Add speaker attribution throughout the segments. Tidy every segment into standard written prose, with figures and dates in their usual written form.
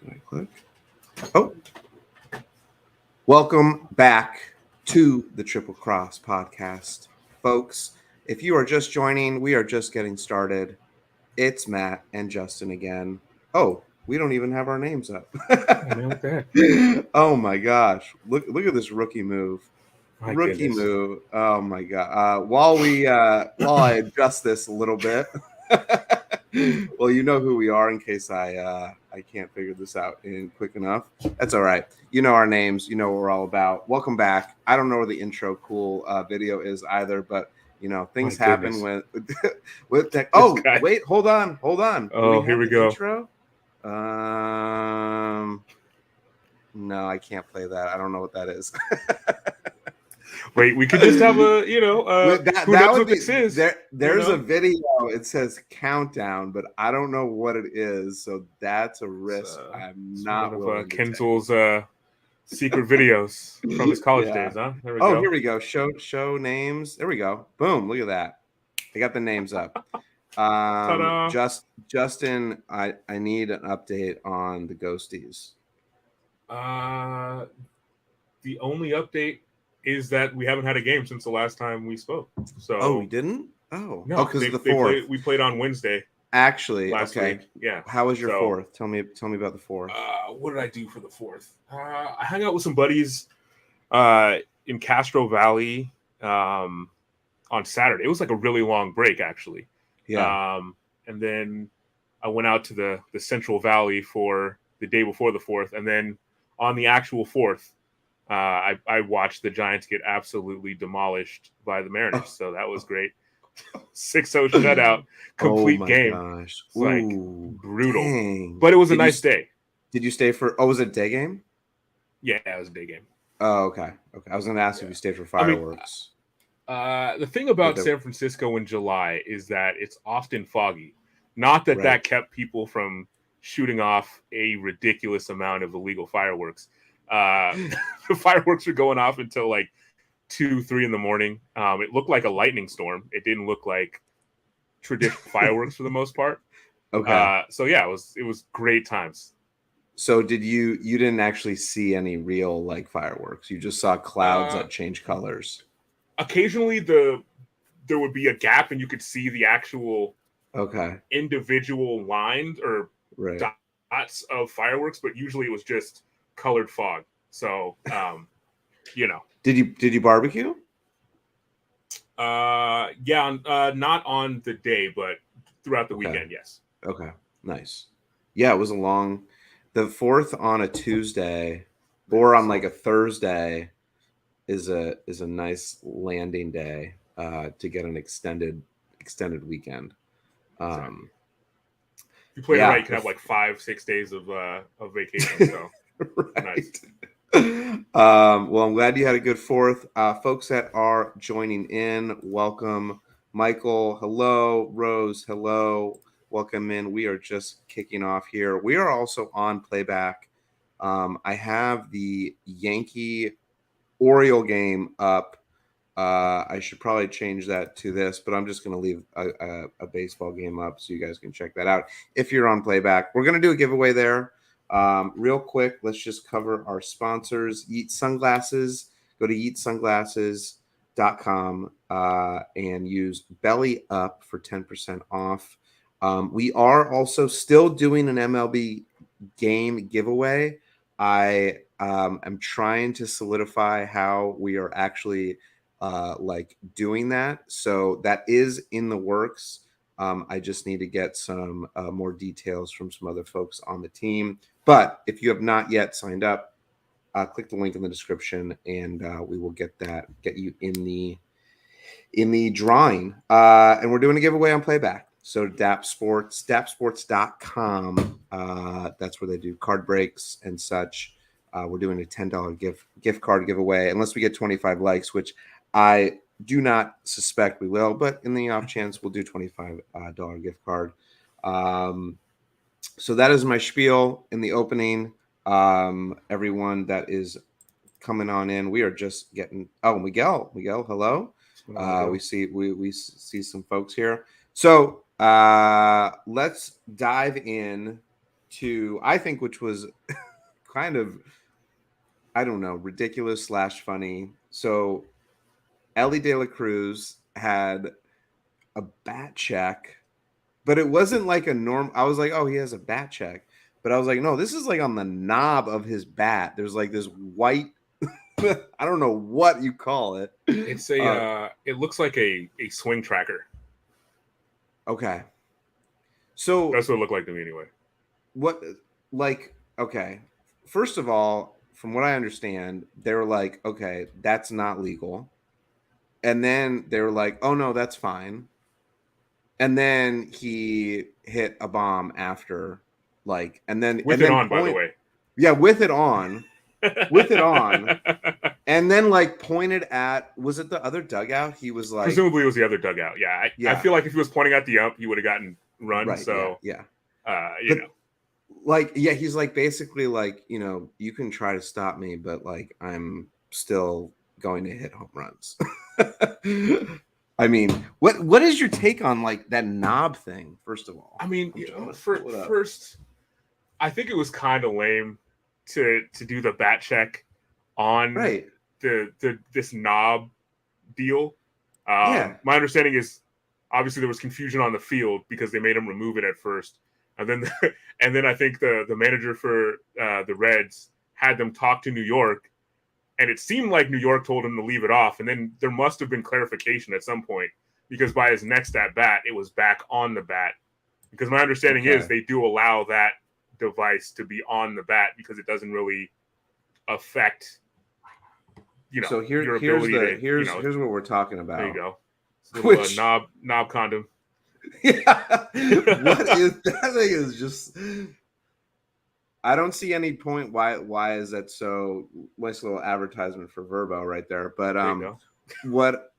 Speaker 1: Right click. Oh, welcome back to the Triple Cross podcast, folks. If you are just joining, we are just getting started. It's Matt and Justin again. Oh, we don't even have our names up. Oh my gosh! Look at this rookie move.
Speaker 2: Goodness.
Speaker 1: Move. Oh my god. While I adjust this a little bit. Well, you know who we are in case I can't figure this out in quick enough. That's all right. You know our names. You know what we're all about. Welcome back. I don't know where the intro cool video is either, but you know things happen with tech. Oh, wait, hold on.
Speaker 2: Oh, here we go.
Speaker 1: Intro? No, I can't play that. I don't know what that is.
Speaker 2: Wait, we could just have a, who knows what this is?
Speaker 1: There's a video. It says countdown, but I don't know what it is. So that's a risk. I'm not willing to
Speaker 2: Kenzel's secret videos from his college days, huh?
Speaker 1: There we go. Here we go. Show names. There we go. Boom. Look at that. I got the names up. Justin, I need an update on the ghosties.
Speaker 2: The only update is that we haven't had a game since the last time we spoke. So
Speaker 1: we didn't? Oh,
Speaker 2: no,
Speaker 1: because of the fourth.
Speaker 2: We played on Wednesday.
Speaker 1: Actually,
Speaker 2: last week. Yeah.
Speaker 1: How was your fourth? Tell me about the fourth.
Speaker 2: What did I do for the fourth? I hung out with some buddies in Castro Valley on Saturday. It was like a really long break, actually.
Speaker 1: Yeah.
Speaker 2: And then I went out to the Central Valley for the day before the fourth, and then on the actual fourth, I watched the Giants get absolutely demolished by the Mariners. So that was great. 6-0 shutout, complete game.
Speaker 1: Gosh.
Speaker 2: It's like brutal.
Speaker 1: Dang.
Speaker 2: But it was a nice day.
Speaker 1: Did you stay for was it a day game?
Speaker 2: Yeah, it was a day game.
Speaker 1: Oh, okay. I was gonna ask if you stayed for fireworks.
Speaker 2: The thing about San Francisco in July is that it's often foggy. Not that that kept people from shooting off a ridiculous amount of illegal fireworks. The fireworks were going off until like 2-3 in the morning. It looked like a lightning storm. It didn't look like traditional fireworks for the most part.
Speaker 1: Okay.
Speaker 2: So yeah, it was great times.
Speaker 1: So you didn't actually see any real like fireworks? You just saw clouds that change colors.
Speaker 2: Occasionally there would be a gap and you could see the actual individual lines or dots of fireworks, but usually it was just colored fog. So Did you barbecue? Not on the day, but throughout the weekend, yes.
Speaker 1: Okay, nice. Yeah, it was the fourth on a Tuesday or on like a Thursday is a nice landing day to get an extended weekend.
Speaker 2: Exactly. If you play it right, you can have like 5-6 days of vacation. So nice.
Speaker 1: Well, I'm glad you had a good fourth. Folks that are joining in, welcome. Michael, hello. Rose, hello. Welcome in. We are just kicking off here. We are also on PlayBack. I have the Yankee Oriole game up. I should probably change that to this, but I'm just going to leave a baseball game up so you guys can check that out. If you're on PlayBack, we're going to do a giveaway there. Real quick, let's just cover our sponsors. Yeet Sunglasses. Go to yeetsunglasses.com and use Belly Up for 10% off. We are also still doing an MLB game giveaway. I am trying to solidify how we are actually doing that. So that is in the works. I just need to get some more details from some other folks on the team. But if you have not yet signed up, click the link in the description, and we will get you in the drawing. And we're doing a giveaway on PlayBack. So Dappz Sports, dappsports.com. That's where they do card breaks and such. We're doing a $10 gift card giveaway, unless we get 25 likes, which I do not suspect we will, but in the off chance, we'll do $25 gift card. So that is my spiel in the opening. Everyone that is coming on in, we are just getting. Oh, Miguel, hello. We see some folks here. So let's dive in to, I think, which was kind of, I don't know, ridiculous / funny. So Ellie De La Cruz had a bat check, but it wasn't like a norm. I was like, oh, he has a bat check. But I was like, no, this is like on the knob of his bat. There's like this white, I don't know what you call it.
Speaker 2: It's a, it looks like a swing tracker.
Speaker 1: Okay. So
Speaker 2: that's what it looked like to me anyway.
Speaker 1: What, like, okay. First of all, from what I understand, they were like, okay, that's not legal. And then they were like, oh no, that's fine. And then he hit a bomb after, like, and then
Speaker 2: with it on, by the way.
Speaker 1: Yeah, with it on. With it on. And then like pointed at, was it the other dugout? He was like,
Speaker 2: presumably it was the other dugout. Yeah. I feel like if he was pointing at the ump, he would have gotten run.
Speaker 1: Right,
Speaker 2: so
Speaker 1: yeah.
Speaker 2: You know.
Speaker 1: Like, yeah, he's like basically like, you know, you can try to stop me, but like I'm still going to hit home runs. I mean, what is your take on like that knob thing? First of all,
Speaker 2: I mean, first, I think it was kind of lame to do the bat check on this knob deal. My understanding is obviously there was confusion on the field because they made him remove it at first, and then I think the manager for the Reds had them talk to New York. And it seemed like New York told him to leave it off. And then there must have been clarification at some point because by his next at-bat, it was back on the bat. Because my understanding is they do allow that device to be on the bat because it doesn't really affect, you know,
Speaker 1: so your ability here's what we're talking about.
Speaker 2: There you go. Which, knob condom.
Speaker 1: Yeah. What is that thing is just... I don't see any point why is that so nice little advertisement for Verbo right there. But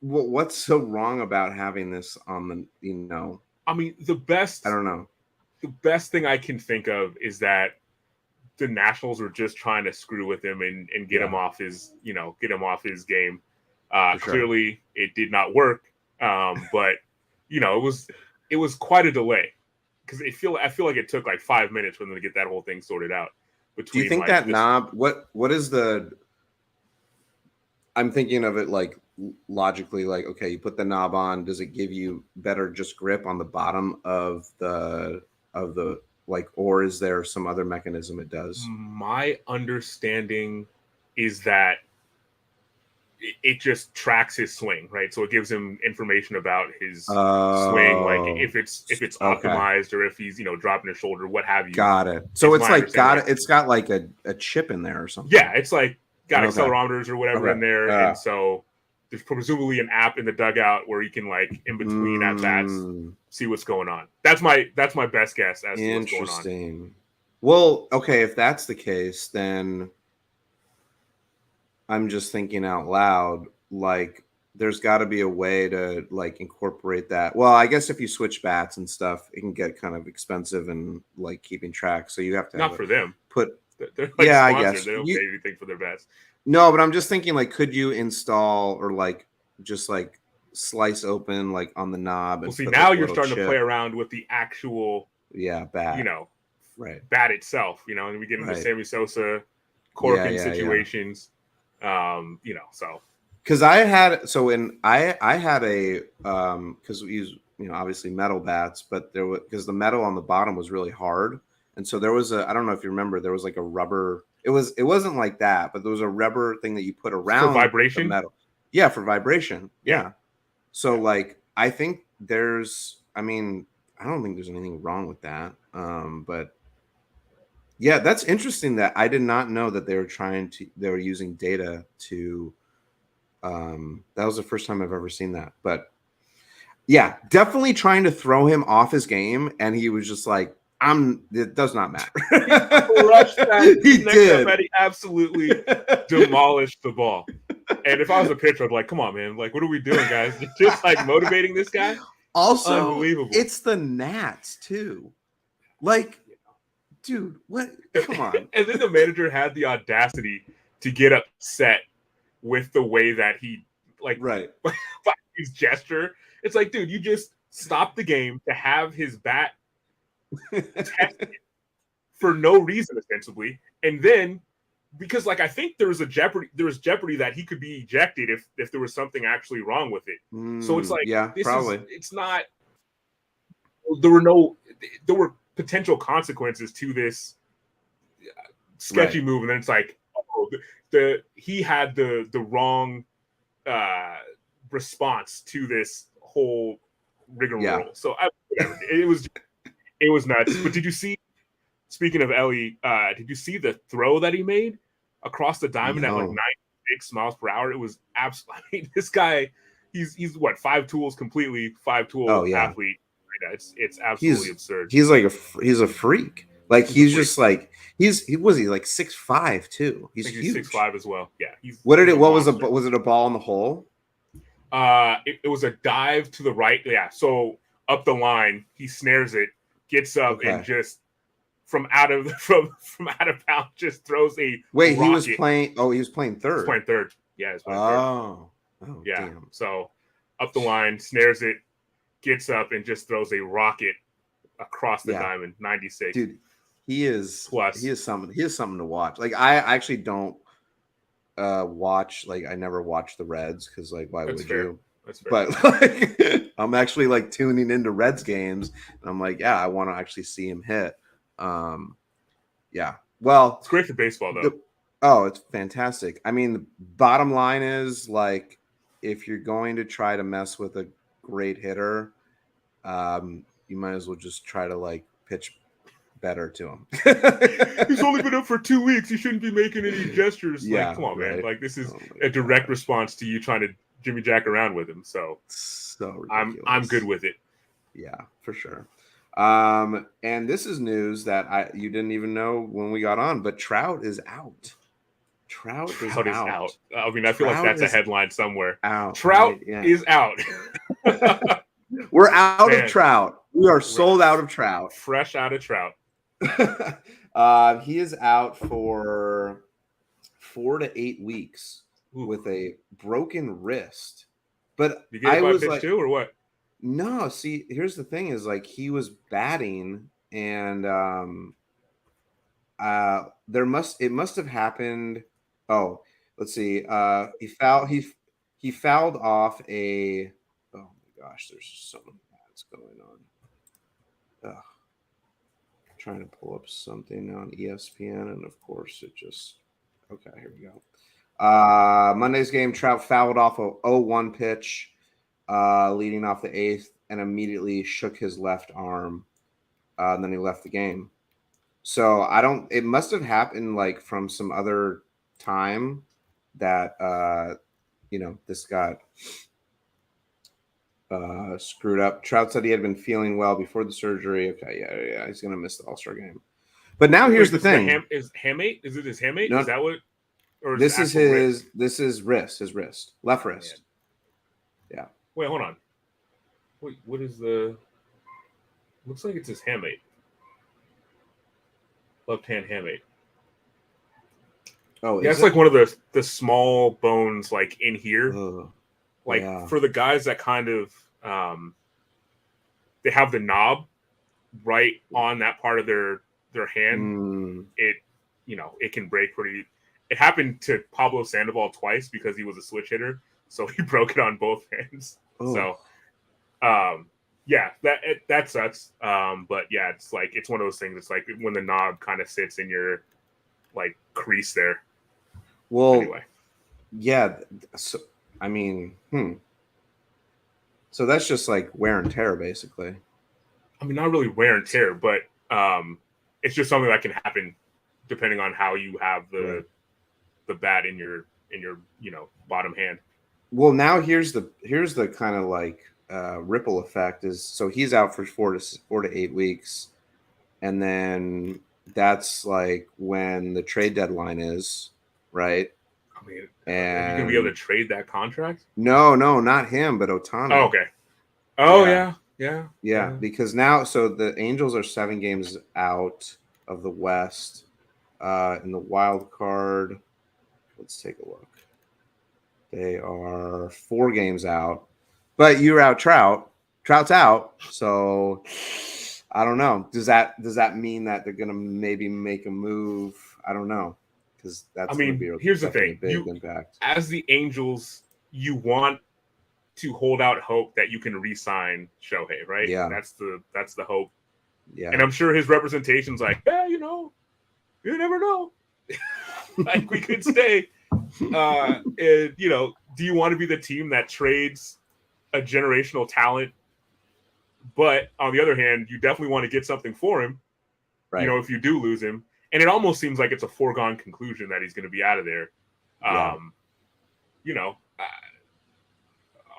Speaker 1: what's so wrong about having this on the, you know?
Speaker 2: I mean, I don't know. The best thing I can think of is that the Nationals were just trying to screw with him and get him off his, you know, get him off his game. Clearly it did not work. But you know, it was quite a delay. Because I feel like it took like 5 minutes for them to get that whole thing sorted out.
Speaker 1: Do you think that knob? What is the? I'm thinking of it like logically. Like, okay, you put the knob on. Does it give you better just grip on the bottom of the like, or is there some other mechanism it does?
Speaker 2: My understanding is that it just tracks his swing, right? So it gives him information about his swing, like if it's optimized or if he's, you know, dropping his shoulder, what have you.
Speaker 1: Got it. So it's like it's got like a chip in there or something.
Speaker 2: Yeah, it's like got accelerometers or whatever in there, and so there's presumably an app in the dugout where you can like in between at bats see what's going on. That's my best guess as to what's going on.
Speaker 1: Interesting. Well, okay, if that's the case, then I'm just thinking out loud, like there's got to be a way to like incorporate that. Well, I guess if you switch bats and stuff, it can get kind of expensive and like keeping track. So you have to
Speaker 2: not for them. They're like
Speaker 1: I
Speaker 2: sponsors.
Speaker 1: guess
Speaker 2: They don't pay anything for their bats.
Speaker 1: No, but I'm just thinking like, could you install or like just like slice open like on the knob?
Speaker 2: And see, now you're starting to play around with the actual
Speaker 1: bat.
Speaker 2: You know, bat itself. You know, and we get into Sammy Sosa, Corkin situations. You know, so
Speaker 1: because I had a because we use, you know, obviously metal bats, but there was, because the metal on the bottom was really hard, and so there was I don't know if you remember, there was like a rubber, it wasn't like that, but there was a rubber thing that you put around
Speaker 2: for vibration.
Speaker 1: The metal. For vibration. So like I think I don't think there's anything wrong with that, but yeah, that's interesting. That I did not know that they were using data to. That was the first time I've ever seen that. But yeah, definitely trying to throw him off his game, and he was just like, it does not matter.
Speaker 2: He did. He absolutely demolished the ball. And if I was a pitcher, I'd be like, come on, man. Like, what are we doing, guys? Just like motivating this guy?
Speaker 1: Also,
Speaker 2: unbelievable.
Speaker 1: It's the Nats, too. Like, dude, what? Come on.
Speaker 2: And then the manager had the audacity to get upset with the way that he, like, by his gesture. It's like, dude, you just stopped the game to have his bat tested for no reason, ostensibly. And then, because like I think there was jeopardy that he could be ejected if there was something actually wrong with it. So it's like,
Speaker 1: yeah, probably.
Speaker 2: It's not. There were potential consequences to this sketchy move, and then it's like, oh, he had the wrong response to this whole rigmarole.
Speaker 1: Yeah.
Speaker 2: So it was nuts. But did you see? Speaking of Ellie, did you see the throw that he made across the diamond at like 96 miles per hour? It was absolutely. I mean, this guy, he's what, 5 tools completely, 5-tool athlete. It's absolutely absurd.
Speaker 1: He's like he's a freak. Like he's just like he was like 6'5" too. He's huge.
Speaker 2: 6'5" as well. Yeah.
Speaker 1: What was it a ball in the hole?
Speaker 2: It was a dive to the right. Yeah. So up the line, he snares it, gets up, and just from out of bounds, just throws a
Speaker 1: wait.
Speaker 2: rocket.
Speaker 1: He was playing. Oh, he was playing third.
Speaker 2: He was playing third. Yeah. He was playing third.
Speaker 1: Oh,
Speaker 2: yeah.
Speaker 1: Damn.
Speaker 2: So up the line, snares it, gets up, and just throws a rocket across the diamond. 96.
Speaker 1: Dude, he is something to watch. Like I actually don't watch. Like I never watch the Reds because like why would you?
Speaker 2: That's fair.
Speaker 1: But like I'm actually like tuning into Reds games, and I'm like, yeah, I want to actually see him hit. Yeah. Well,
Speaker 2: it's great for baseball though.
Speaker 1: It's fantastic. I mean, the bottom line is like if you're going to try to mess with a great hitter, you might as well just try to like pitch better to him.
Speaker 2: He's only been up for 2 weeks. He shouldn't be making any gestures.
Speaker 1: Yeah,
Speaker 2: like, come on, man. Like this is
Speaker 1: a
Speaker 2: direct response to you trying to Jimmy Jack around with him. So
Speaker 1: ridiculous.
Speaker 2: I'm good with it.
Speaker 1: Yeah, for sure. And this is news that you didn't even know when we got on, but Trout is out. Trout is out.
Speaker 2: I mean, I feel like that's a headline somewhere.
Speaker 1: Out.
Speaker 2: Trout is out.
Speaker 1: We're out of Trout. We are sold out of Trout.
Speaker 2: Fresh out of Trout.
Speaker 1: He is out for 4 to 8 weeks with a broken wrist. But
Speaker 2: you get I was like, too, or what?
Speaker 1: No, see, here's the thing: is like he was batting, and it must have happened. Oh, let's see. He fouled off a. Oh my gosh, there's something that's going on. Trying to pull up something on ESPN, and of course it just. Okay, here we go. Monday's game, Trout fouled off a 0-1 pitch. Leading off the 8th, and immediately shook his left arm. And then he left the game. So it must have happened like from some other time that, this got screwed up. Trout said he had been feeling well before the surgery. Okay, yeah. He's going to miss the All-Star game. But now here's the thing.
Speaker 2: Is hamate? Is it his hamate?
Speaker 1: No,
Speaker 2: is that what? Or is
Speaker 1: this is his wrist, left wrist. Yeah.
Speaker 2: Wait, hold on. Wait, what is the? Looks like it's his hamate. Left hand hamate.
Speaker 1: Oh,
Speaker 2: yeah, it's like one of the small bones, like in here. For the guys that kind of they have the knob right on that part of their hand. It can break pretty. It happened to Pablo Sandoval twice because he was a switch hitter, so he broke it on both hands.
Speaker 1: Oh.
Speaker 2: So, that sucks. But yeah, it's one of those things. It's like when the knob kind of sits in your like crease there.
Speaker 1: Well,
Speaker 2: anyway,
Speaker 1: yeah. So I mean, So that's just like wear and tear, basically.
Speaker 2: I mean, not really wear and tear, but it's just something that can happen depending on how you have the bat in your bottom hand.
Speaker 1: Well, now here's the kind of like ripple effect is so he's out for 4 to 8 weeks, and then that's like when the trade deadline is, right?
Speaker 2: I mean, are you gonna be able to trade that contract?
Speaker 1: No, not him, but Ohtani.
Speaker 2: Oh, okay. Oh yeah.
Speaker 1: Because now, so the Angels are 7 games out of the West. In the wild card, let's take a look. They are 4 games out, but you're out. Trout's out. So I don't know. Does that mean that they're going to maybe make a move? I don't know, because that's going to be
Speaker 2: here's the
Speaker 1: definitely
Speaker 2: thing.
Speaker 1: a big impact.
Speaker 2: As the Angels, you want to hold out hope that you can re-sign Shohei, right?
Speaker 1: Yeah,
Speaker 2: that's the hope.
Speaker 1: Yeah,
Speaker 2: and I'm sure his representation's like, yeah, you never know. Like, we could stay. And, do you want to be the team that trades a generational talent? But on the other hand, you definitely want to get something for him.
Speaker 1: right.
Speaker 2: If you do lose him, and it almost seems like it's a foregone conclusion that he's going to be out of there.
Speaker 1: Yeah.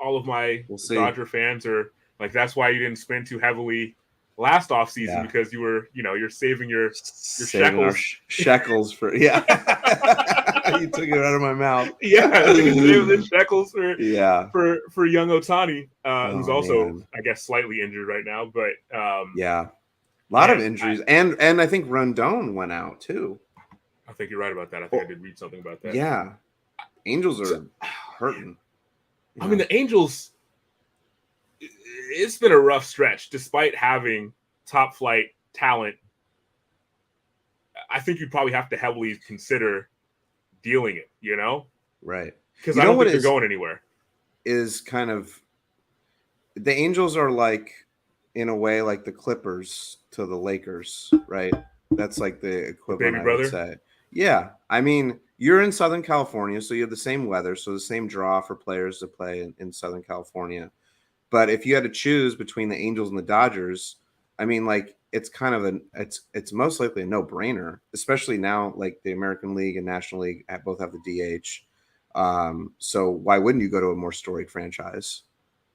Speaker 2: All of my Dodger fans are like, that's why you didn't spend too heavily last offseason, because you're saving your
Speaker 1: shekels for you took it out of my mouth.
Speaker 2: Saving the shekels for young Ohtani, who's also, man, I guess, slightly injured right now, but
Speaker 1: a lot of injuries, and I think Rondon went out too.
Speaker 2: I think you're right about that. I think I did read something about that.
Speaker 1: Yeah, Angels are hurting.
Speaker 2: I mean, the Angels, it's been a rough stretch despite having top flight talent. I think you'd probably have to heavily consider dealing it,
Speaker 1: Right.
Speaker 2: Because I don't think they're going anywhere.
Speaker 1: Is kind of, the Angels are like, in a way, like the Clippers to the Lakers, right? That's like the equivalent, I would say. Yeah. I mean, you're in Southern California, so you have the same weather, so the same draw for players to play in Southern California. But if you had to choose between the Angels and the Dodgers, I mean, like, it's kind of it's most likely a no-brainer, especially now, like the American League and National League both have the DH. So why wouldn't you go to a more storied franchise?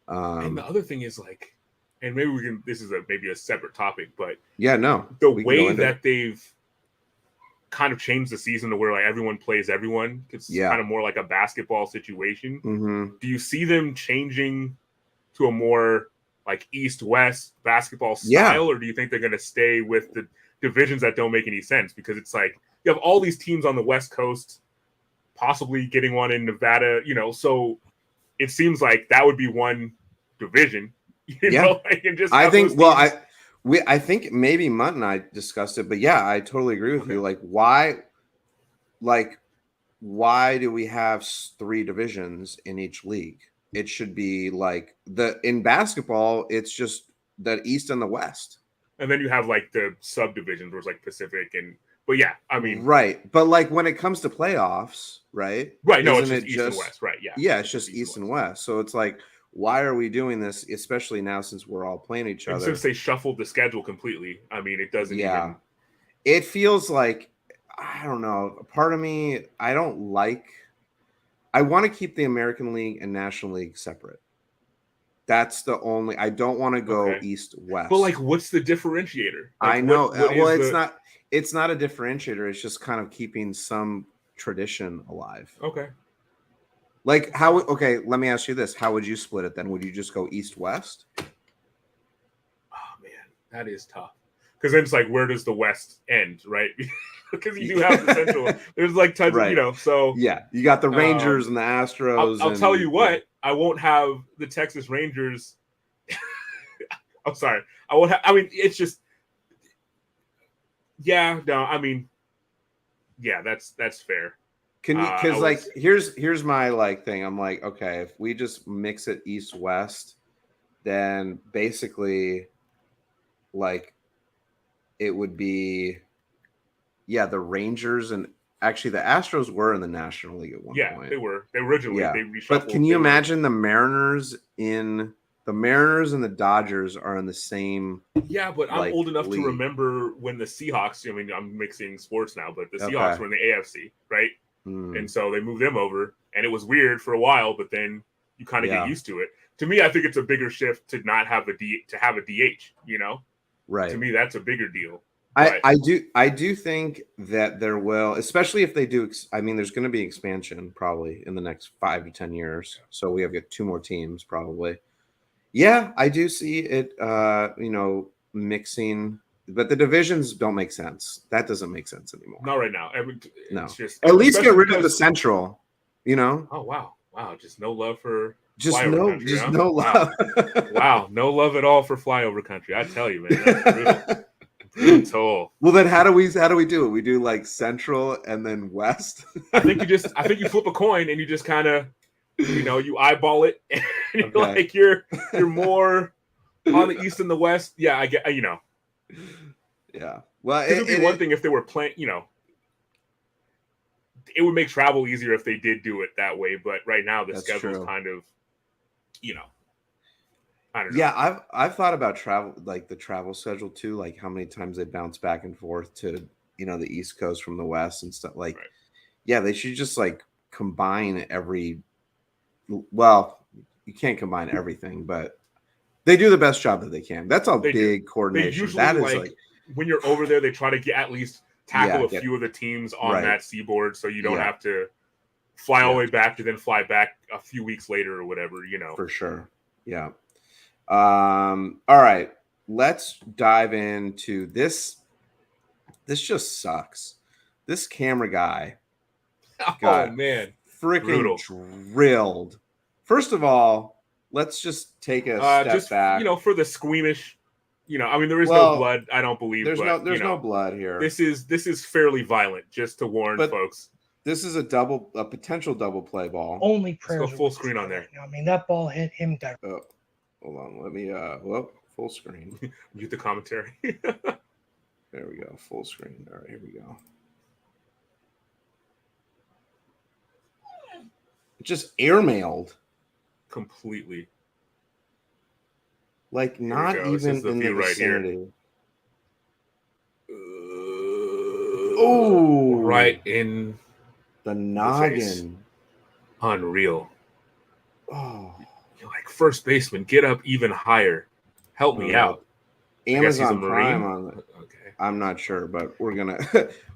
Speaker 2: And the other thing is, like, and maybe this is maybe a separate topic, but
Speaker 1: the
Speaker 2: way that they've kind of changed the season to where, like, everyone plays everyone, it's kind of more like a basketball situation.
Speaker 1: Mm-hmm.
Speaker 2: Do you see them changing to a more like East-West basketball style, or do you think they're going to stay with the divisions that don't make any sense? Because it's like you have all these teams on the West Coast, possibly getting one in Nevada, so it seems like that would be one division.
Speaker 1: I think maybe Mutt and I discussed it, but I totally agree with you. Like, why do we have 3 divisions in each league? It should be like in basketball, it's just the East and the West.
Speaker 2: And then you have like the subdivisions where it's like Pacific I mean.
Speaker 1: Right. But like when it comes to playoffs, right?
Speaker 2: Right. No, it's just East and West. Right. Yeah.
Speaker 1: Yeah. It's just East and West. So it's like, why are we doing this? Especially now since we're all playing each other.
Speaker 2: Since they shuffled the schedule completely. I mean, it doesn't even.
Speaker 1: It feels like, I don't know. Part of me, I want to keep the American League and National League separate. That's the only. I don't want to go East-West.
Speaker 2: But like, what's the differentiator? Like,
Speaker 1: I know. It's not a differentiator. It's just kind of keeping some tradition alive.
Speaker 2: Okay.
Speaker 1: Like how? Okay, let me ask you this: how would you split it then? Would you just go East-West?
Speaker 2: Oh man, that is tough. Because then it's like, where does the West end, right? Because you do have the Central. There's like tons of, so.
Speaker 1: Yeah, you got the Rangers and the Astros.
Speaker 2: I'll tell you what, I won't have the Texas Rangers. I'm sorry. I won't have, it's just. Yeah, no, that's fair.
Speaker 1: Can you, because here's my like thing. I'm like, okay, if we just mix it East-West, then basically, like, it would be, the Rangers, and actually the Astros were in the National League at one point.
Speaker 2: Yeah, they were. They originally they reshuffled.
Speaker 1: But can you imagine the Mariners and the Dodgers are in the same?
Speaker 2: Yeah, but I'm old enough to remember when the Seahawks. I'm mixing sports now, but the Seahawks were in the AFC, right? And so they moved them over, and it was weird for a while, but then you kind of get used to it. To me, I think it's a bigger shift to not have to have a DH. Right. To me, that's a bigger deal.
Speaker 1: I do think that there will, especially if they do. There's going to be expansion probably in the next 5 to 10 years. So we have 2 more teams probably. Yeah, I do see it. Mixing, but the divisions don't make sense. That doesn't make sense anymore.
Speaker 2: Not right now.
Speaker 1: No. At least get rid of the Central.
Speaker 2: Oh wow, just no love for Flyover country,
Speaker 1: just
Speaker 2: huh?
Speaker 1: no love.
Speaker 2: Wow, no love at all for flyover country. I tell you, man, that's brutal. Brutal.
Speaker 1: Well, then how do we do it? We do like central and then west.
Speaker 2: I think you flip a coin and you just kind of, you eyeball it, and you're like you're more on the east and the west. Yeah, I get.
Speaker 1: Yeah. Well,
Speaker 2: it would be one thing if they were playing. It would make travel easier if they did do it that way. But right now the schedule is kind of, I don't know.
Speaker 1: Yeah, I've thought about travel, like the travel schedule too, like how many times they bounce back and forth to the East Coast from the West and stuff. Like, yeah, they should just like combine every. Well, you can't combine everything, but they do the best job that they can. That's a big coordination. That is like
Speaker 2: when you're over there, they try to at least tackle a few of the teams on that seaboard, so you don't have to fly all the way back to then fly back a few weeks later or whatever.
Speaker 1: For sure. Yeah. All right, let's dive into this. This just sucks. This camera guy got freaking drilled. First of all, let's just take a step back.
Speaker 2: For the squeamish, there is no blood. I don't believe
Speaker 1: there's no blood here.
Speaker 2: This is fairly violent. Just to warn folks.
Speaker 1: This is a potential double play ball.
Speaker 3: Only prayers.
Speaker 2: Let's go full screen on there.
Speaker 3: I mean, that ball hit him directly.
Speaker 1: Oh. Hold on, let me full screen.
Speaker 2: Mute the commentary.
Speaker 1: There we go, full screen. All right, here we go. Just airmailed.
Speaker 2: Completely.
Speaker 1: Like not even in the vicinity.
Speaker 2: Oh, right in
Speaker 1: the noggin.
Speaker 2: Unreal.
Speaker 1: Oh.
Speaker 2: Like, first baseman, get up even higher. Help me out.
Speaker 1: Amazon Prime on it. Okay. I'm not sure, but we're gonna.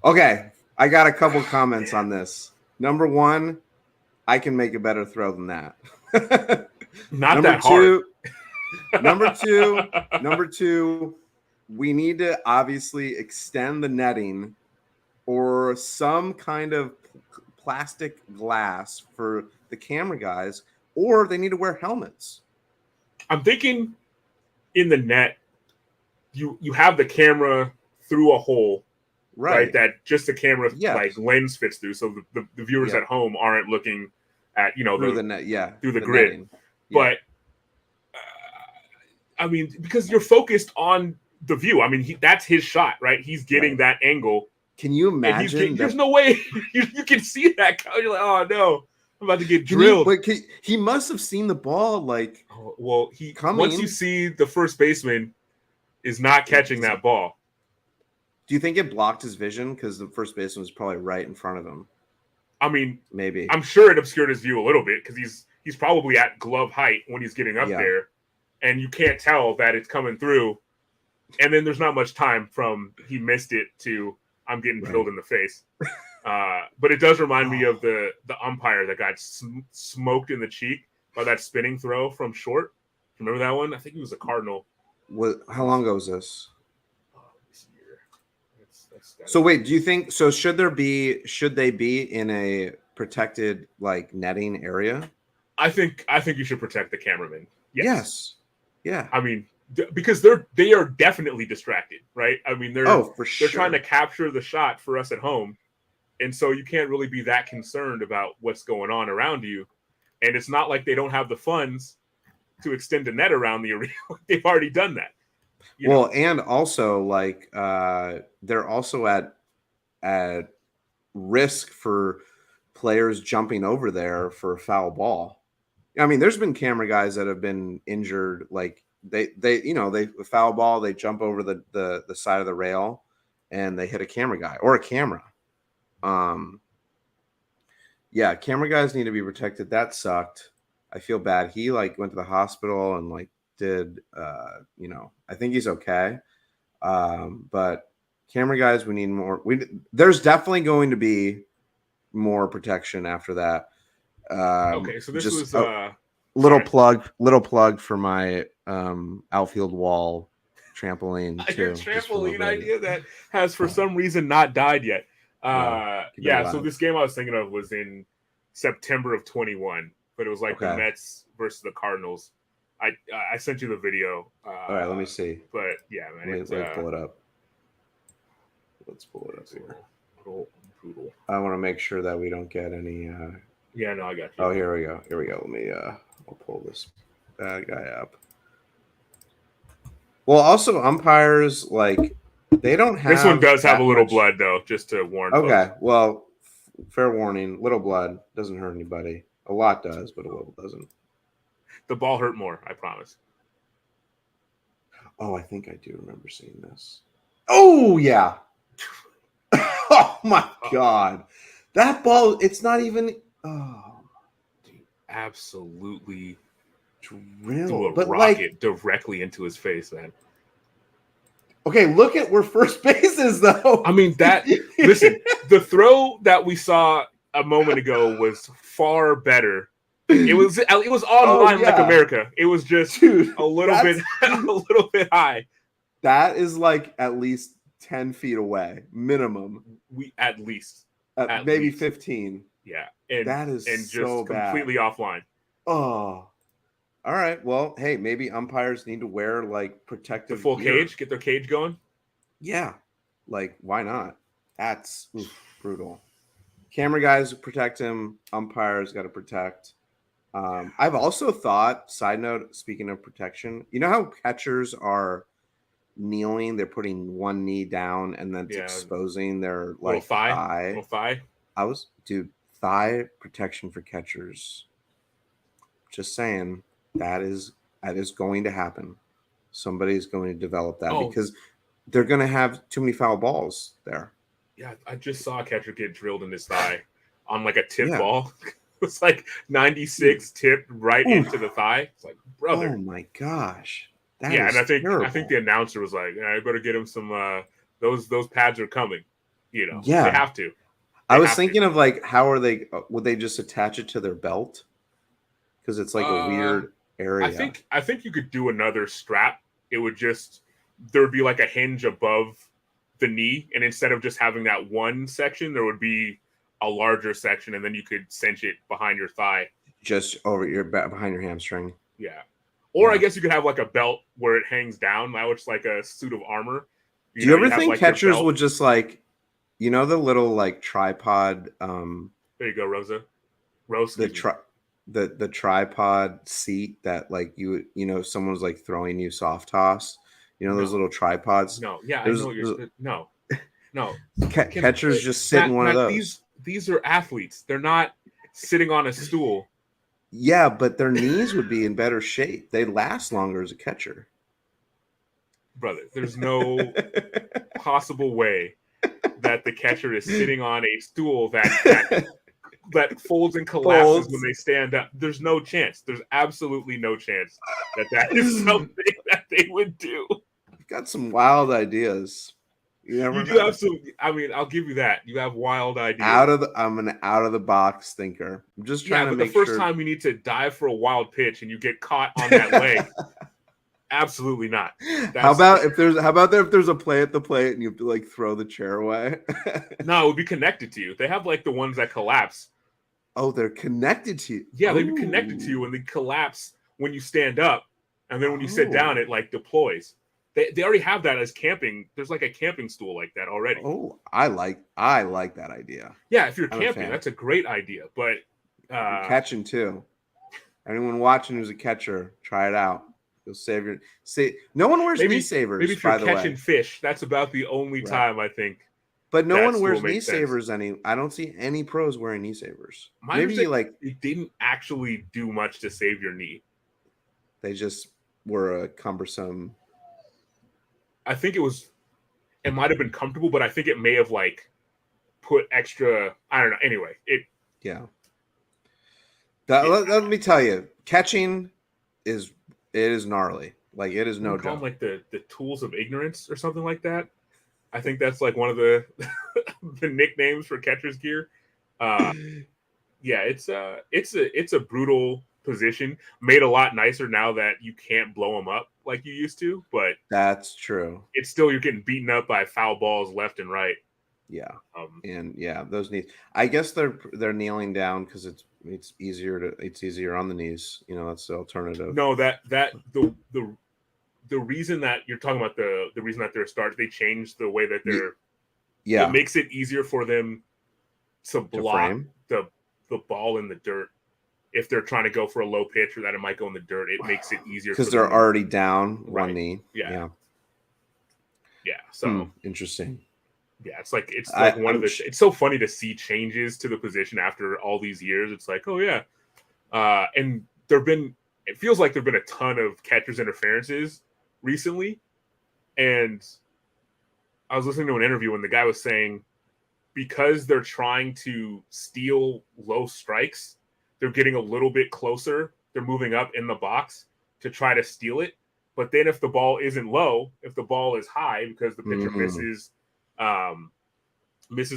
Speaker 1: Okay, I got a couple comments on this. Number one, I can make a better throw than that.
Speaker 2: Not that hard.
Speaker 1: Number two, we need to obviously extend the netting or some kind of plastic glass for the camera guys. Or they need to wear helmets.
Speaker 2: I'm thinking in the net, you have the camera through a hole, right? That just the camera like lens fits through, so the viewers at home aren't looking at
Speaker 1: through the net,
Speaker 2: through the grid. But I mean, because you're focused on the view. I mean, that's his shot, right? He's getting that angle.
Speaker 1: Can you imagine?
Speaker 2: There's no way you can see that. You're like, oh no. I'm about to get drilled.
Speaker 1: He must have seen the ball. Like,
Speaker 2: once you see the first baseman is not catching that ball.
Speaker 1: Do you think it blocked his vision because the first baseman was probably right in front of him?
Speaker 2: I mean,
Speaker 1: maybe.
Speaker 2: I'm sure it obscured his view a little bit because he's probably at glove height when he's getting up there, and you can't tell that it's coming through. And then there's not much time from he missed it to I'm getting drilled in the face. But it does remind me of the umpire that got smoked in the cheek by that spinning throw from short. Remember that one? I think he was a Cardinal.
Speaker 1: How long ago was this? This year. So wait, do you think so? Should they be in a protected like netting area?
Speaker 2: I think you should protect the cameraman.
Speaker 1: Yes. Yeah.
Speaker 2: I mean, because they are definitely distracted, right? I mean, they're trying to capture the shot for us at home. And so you can't really be that concerned about what's going on around you. And it's not like they don't have the funds to extend a net around the arena. They've already done that.
Speaker 1: And also like they're also at risk for players jumping over there for a foul ball. I mean, there's been camera guys that have been injured. Like they foul ball, they jump over the side of the rail and they hit a camera guy or a camera. Camera guys need to be protected. That sucked. I feel bad. He like went to the hospital and like did I think he's okay. But camera guys, we need more. There's definitely going to be more protection after that.
Speaker 2: Okay, so this was
Speaker 1: little plug for my outfield wall trampoline too.
Speaker 2: Your trampoline idea that has for some reason not died yet. So this game I was thinking of was in September of 21 but it was like the Mets versus the Cardinals. I sent you the video.
Speaker 1: All right, let me see.
Speaker 2: But yeah, man,
Speaker 1: let's pull it up. Let's pull it up here.
Speaker 2: Brutal.
Speaker 1: I want to make sure that we don't get any.
Speaker 2: Yeah, no, I got you.
Speaker 1: Oh, here we go. Let me. I'll pull this bad guy up. Well, also umpires like they don't have.
Speaker 2: This one does have a little blood though, just to warn.
Speaker 1: Okay,
Speaker 2: folks.
Speaker 1: well, fair warning. Little blood doesn't hurt anybody. A lot does, but a little doesn't.
Speaker 2: The ball hurt more, I promise.
Speaker 1: Oh, I think I do remember seeing this. Oh yeah. Oh my God, that ball! It's not even. Oh,
Speaker 2: dude, absolutely
Speaker 1: drilled,
Speaker 2: but rocket directly into his face, man.
Speaker 1: Okay, look at where first base is, though.
Speaker 2: I mean, listen, the throw that we saw a moment ago was far better. It was on line like America. It was just a little bit high.
Speaker 1: That is like at least 10 feet away, minimum.
Speaker 2: At least
Speaker 1: maybe 15.
Speaker 2: Yeah,
Speaker 1: that is so
Speaker 2: just completely offline.
Speaker 1: Oh, all right. Well, hey, maybe umpires need to wear like protective
Speaker 2: full
Speaker 1: gear.
Speaker 2: Cage, get their cage going.
Speaker 1: Yeah, like why not? That's brutal. Camera guys protect him. Umpires got to protect. I've also thought. Side note, speaking of protection, you know how catchers are kneeling, they're putting one knee down and then exposing their like thigh. Thigh protection for catchers. Just saying that is going to happen. Somebody's going to develop that because they're going to have too many foul balls there.
Speaker 2: Yeah, I just saw a catcher get drilled in his thigh on like a tip ball. It's like 96 tipped right into the thigh. It's like, brother.
Speaker 1: Oh my gosh.
Speaker 2: And I think the announcer was like, I better get him some those pads are coming. You know, they have to.
Speaker 1: I was thinking of like, how are they? Would they just attach it to their belt? Because it's like a weird area.
Speaker 2: I think you could do another strap. It would there would be like a hinge above the knee, and instead of just having that one section, there would be a larger section, and then you could cinch it behind your thigh,
Speaker 1: just over your behind your hamstring.
Speaker 2: Yeah. Or I guess you could have like a belt where it hangs down, now it's like a suit of armor.
Speaker 1: Do you ever think catchers would just like, the little like tripod?
Speaker 2: There you go, Rosa.
Speaker 1: The tripod seat that like someone was like throwing you soft toss. Those little tripods.
Speaker 2: No, yeah, I know what you're. No.
Speaker 1: Catchers just sit in one of those.
Speaker 2: These are athletes. They're not sitting on a stool.
Speaker 1: Yeah, but their knees would be in better shape. They last longer as a catcher.
Speaker 2: Brother, there's no possible way that the catcher is sitting on a stool that folds and collapses when they stand up. There's no chance. There's absolutely no chance that is something that they would do.
Speaker 1: You've got some wild ideas. You
Speaker 2: do have some. I mean, I'll give you that. You have wild ideas.
Speaker 1: I'm an out of the box thinker. I'm just trying to make
Speaker 2: sure. The first time you need to dive for a wild pitch and you get caught on that leg, absolutely not.
Speaker 1: How about if there's a play at the plate and you have to like throw the chair away?
Speaker 2: No, it would be connected to you. They have like the ones that collapse.
Speaker 1: Oh, they're connected to you.
Speaker 2: Yeah, they'd be connected to you and they collapse when you stand up, and then when you sit down, it like deploys. They already have that as camping. There's like a camping stool like that already.
Speaker 1: Oh, I like that idea.
Speaker 2: Yeah, if you're camping, that's a great idea. But
Speaker 1: catching too. Anyone watching who's a catcher, try it out. You'll save your. No one wears knee savers.
Speaker 2: Maybe if you're catching fish, that's about the only time I think.
Speaker 1: But no one wears knee savers. I don't see any pros wearing knee savers. Maybe like
Speaker 2: it didn't actually do much to save your knee.
Speaker 1: They just were a cumbersome.
Speaker 2: I think it might have been comfortable, but I think it may have like put extra. I don't know. Anyway,
Speaker 1: let me tell you, catching is gnarly. Like it is no joke.
Speaker 2: Call them like the tools of ignorance or something like that. I think that's like one of the the nicknames for catcher's gear. It's a brutal position, made a lot nicer now that you can't blow them up like you used to, but
Speaker 1: that's true.
Speaker 2: It's still, you're getting beaten up by foul balls left and right.
Speaker 1: Yeah. Those knees, I guess they're kneeling down because it's it's easier on the knees. That's the alternative.
Speaker 2: No, the reason that you're talking about the reason that they're stars, they changed the way that they're.
Speaker 1: Yeah.
Speaker 2: It makes it easier for them to block the ball in the dirt. If they're trying to go for a low pitch or that it might go in the dirt, it makes it easier
Speaker 1: because they're already down one knee.
Speaker 2: Yeah. So
Speaker 1: interesting.
Speaker 2: Yeah, it's like it's so funny to see changes to the position after all these years. It's like, oh yeah, and it feels like there've been a ton of catcher's interferences recently, and I was listening to an interview and the guy was saying because they're trying to steal low strikes, they're getting a little bit closer. They're moving up in the box to try to steal it. But then if the ball isn't low, if the ball is high because the pitcher misses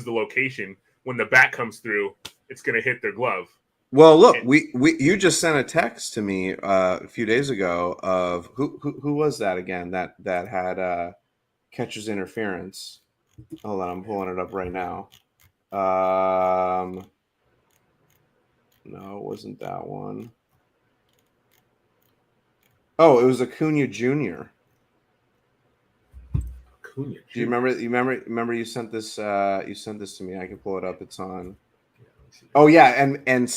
Speaker 2: the location, when the bat comes through, it's going to hit their glove.
Speaker 1: Well, look, you just sent a text to me a few days ago of who was that again that had catcher's interference. Hold on, I'm pulling it up right now. No, it wasn't that one. Oh, it was Acuna Jr.
Speaker 2: Acuna Jr.
Speaker 1: Do you remember you sent this to me? I can pull it up. It's on. Oh yeah, and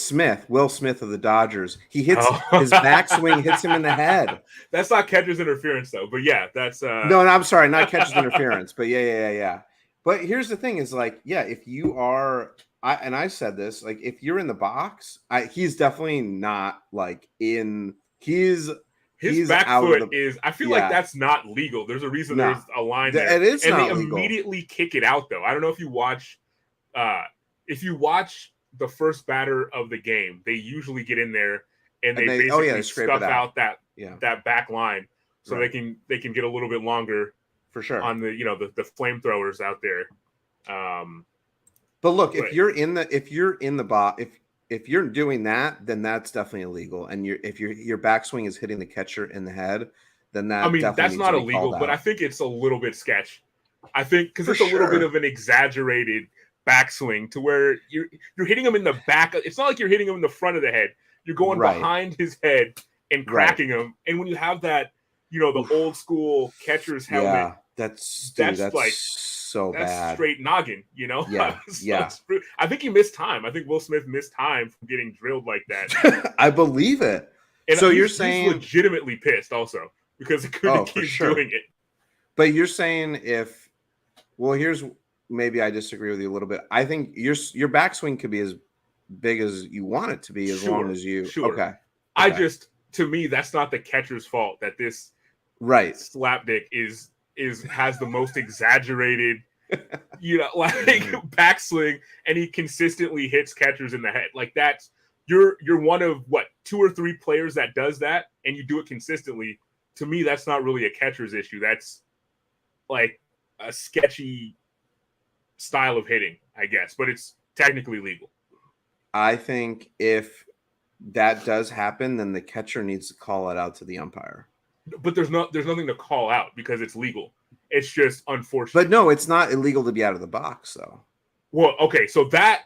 Speaker 1: Will Smith of the Dodgers. He hits his backswing hits him in the head.
Speaker 2: That's not catcher's interference though, but yeah, that's
Speaker 1: No, I'm sorry, not catcher's interference, but yeah. But here's the thing: is like, yeah, if you are, I said this, like, if you're in the box, he's definitely not like in.
Speaker 2: His back foot is. I feel like that's not legal. There's a reason there's a line there.
Speaker 1: It is
Speaker 2: and
Speaker 1: not
Speaker 2: they
Speaker 1: legal.
Speaker 2: Immediately kick it out though. I don't know if you watch. If you watch the first batter of the game, they usually get in there and they basically scuff out that back line so they can get a little bit longer
Speaker 1: for sure
Speaker 2: on the the flamethrowers out there.
Speaker 1: But look, if you're in the box, if you're doing that, then that's definitely illegal. And if your backswing is hitting the catcher in the head, then that's
Speaker 2: not illegal, but I think it's a little bit sketch. I think because it's a little bit of an exaggerated backswing to where you're hitting him in the back. It's not like you're hitting him in the front of the head. You're going behind his head and cracking him. And when you have that, the old school catcher's helmet,
Speaker 1: that's
Speaker 2: like
Speaker 1: so bad.
Speaker 2: That's straight noggin,
Speaker 1: Yeah,
Speaker 2: I think he missed time. I think Will Smith missed time from getting drilled like that.
Speaker 1: I believe it.
Speaker 2: And
Speaker 1: so
Speaker 2: he's
Speaker 1: saying
Speaker 2: legitimately pissed also because he couldn't keep doing it.
Speaker 1: But you're saying here's. Maybe I disagree with you a little bit. I think your backswing could be as big as you want it to be as long as you.
Speaker 2: Sure.
Speaker 1: Okay.
Speaker 2: To me, that's not the catcher's fault that this slapdick has the most exaggerated, backswing, and he consistently hits catchers in the head. Like that's you're one of 2 or 3 players that does that, and you do it consistently. To me, that's not really a catcher's issue. That's like a sketchy style of hitting, I guess, but it's technically legal.
Speaker 1: I think if that does happen, then the catcher needs to call it out to the umpire.
Speaker 2: But there's nothing to call out because it's legal. It's just unfortunate.
Speaker 1: But no, it's not illegal to be out of the box, though.
Speaker 2: Well, okay, so but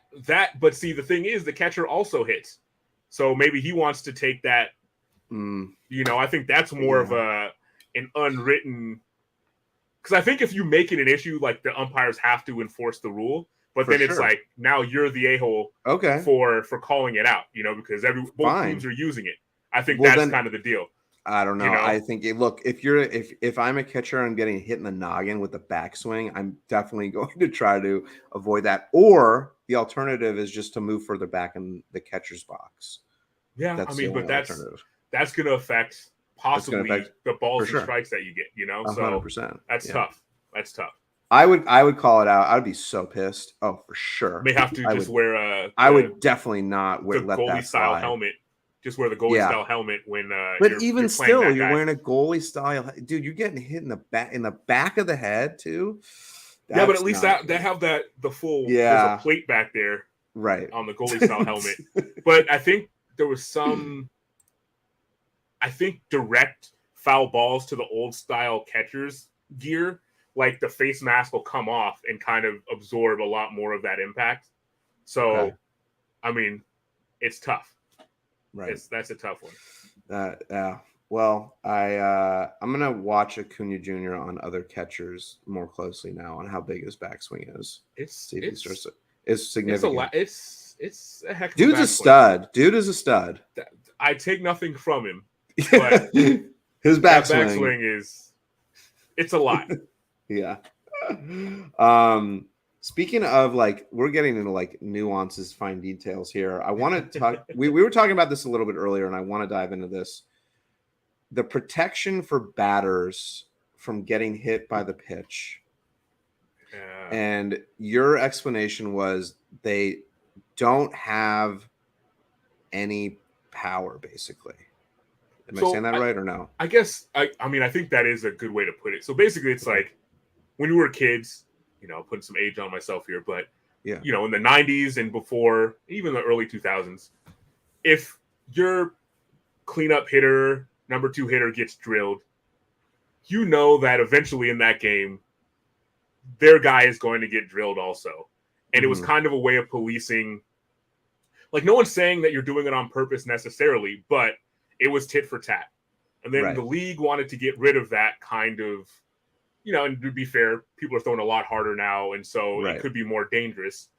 Speaker 2: see, the thing is, the catcher also hits, so maybe he wants to take that. I think that's more of an unwritten. Because I think if you make it an issue, like the umpires have to enforce the rule, but then it's like now you're the a-hole for calling it out, because both teams are using it. I think that's kind of the deal.
Speaker 1: I don't know. I think look, if I'm a catcher, I'm getting hit in the noggin with the backswing, I'm definitely going to try to avoid that. Or the alternative is just to move further back in the catcher's box.
Speaker 2: Yeah, that's that's going to affect. Possibly the balls and strikes that you get,
Speaker 1: 100%.
Speaker 2: So that's tough. That's tough.
Speaker 1: I would call it out. I would be so pissed. Oh, for sure.
Speaker 2: May have to wear
Speaker 1: I would definitely not
Speaker 2: wear
Speaker 1: the
Speaker 2: goalie style helmet. Just wear the goalie style helmet when.
Speaker 1: But even still, you're wearing a goalie style. Dude, you're getting hit in the back of the head too.
Speaker 2: But at least they have the full. There's a plate back there,
Speaker 1: right,
Speaker 2: on the goalie style helmet. But I think there was some. I think direct foul balls to the old style catcher's gear, like the face mask will come off and kind of absorb a lot more of that impact. So, I mean, it's tough.
Speaker 1: Right.
Speaker 2: That's a tough one.
Speaker 1: Well, I'm gonna watch Acuna Jr. on other catchers more closely now on how big his backswing is.
Speaker 2: It's
Speaker 1: significant.
Speaker 2: It's a heck of
Speaker 1: Dude's a stud. Dude is a stud.
Speaker 2: I take nothing from him, but
Speaker 1: his backswing
Speaker 2: is it's a lot.
Speaker 1: Yeah. Speaking of we're getting into nuances, fine details here. I want to talk. we were talking about this a little bit earlier, and I want to dive into this. The protection for batters from getting hit by the pitch. Yeah. And your explanation was they don't have any power, basically. Am I saying that right or no?
Speaker 2: I guess I think that is a good way to put it. So basically, it's like when we were kids. Putting some age on myself here, but in the 90s and before, even the early 2000s, if your cleanup hitter, number 2 hitter gets drilled, that eventually in that game, their guy is going to get drilled also. And it was kind of a way of policing. No one's saying that you're doing it on purpose necessarily, but it was tit for tat. And then the league wanted to get rid of that kind of, and to be fair, people are throwing a lot harder now, and so it could be more dangerous.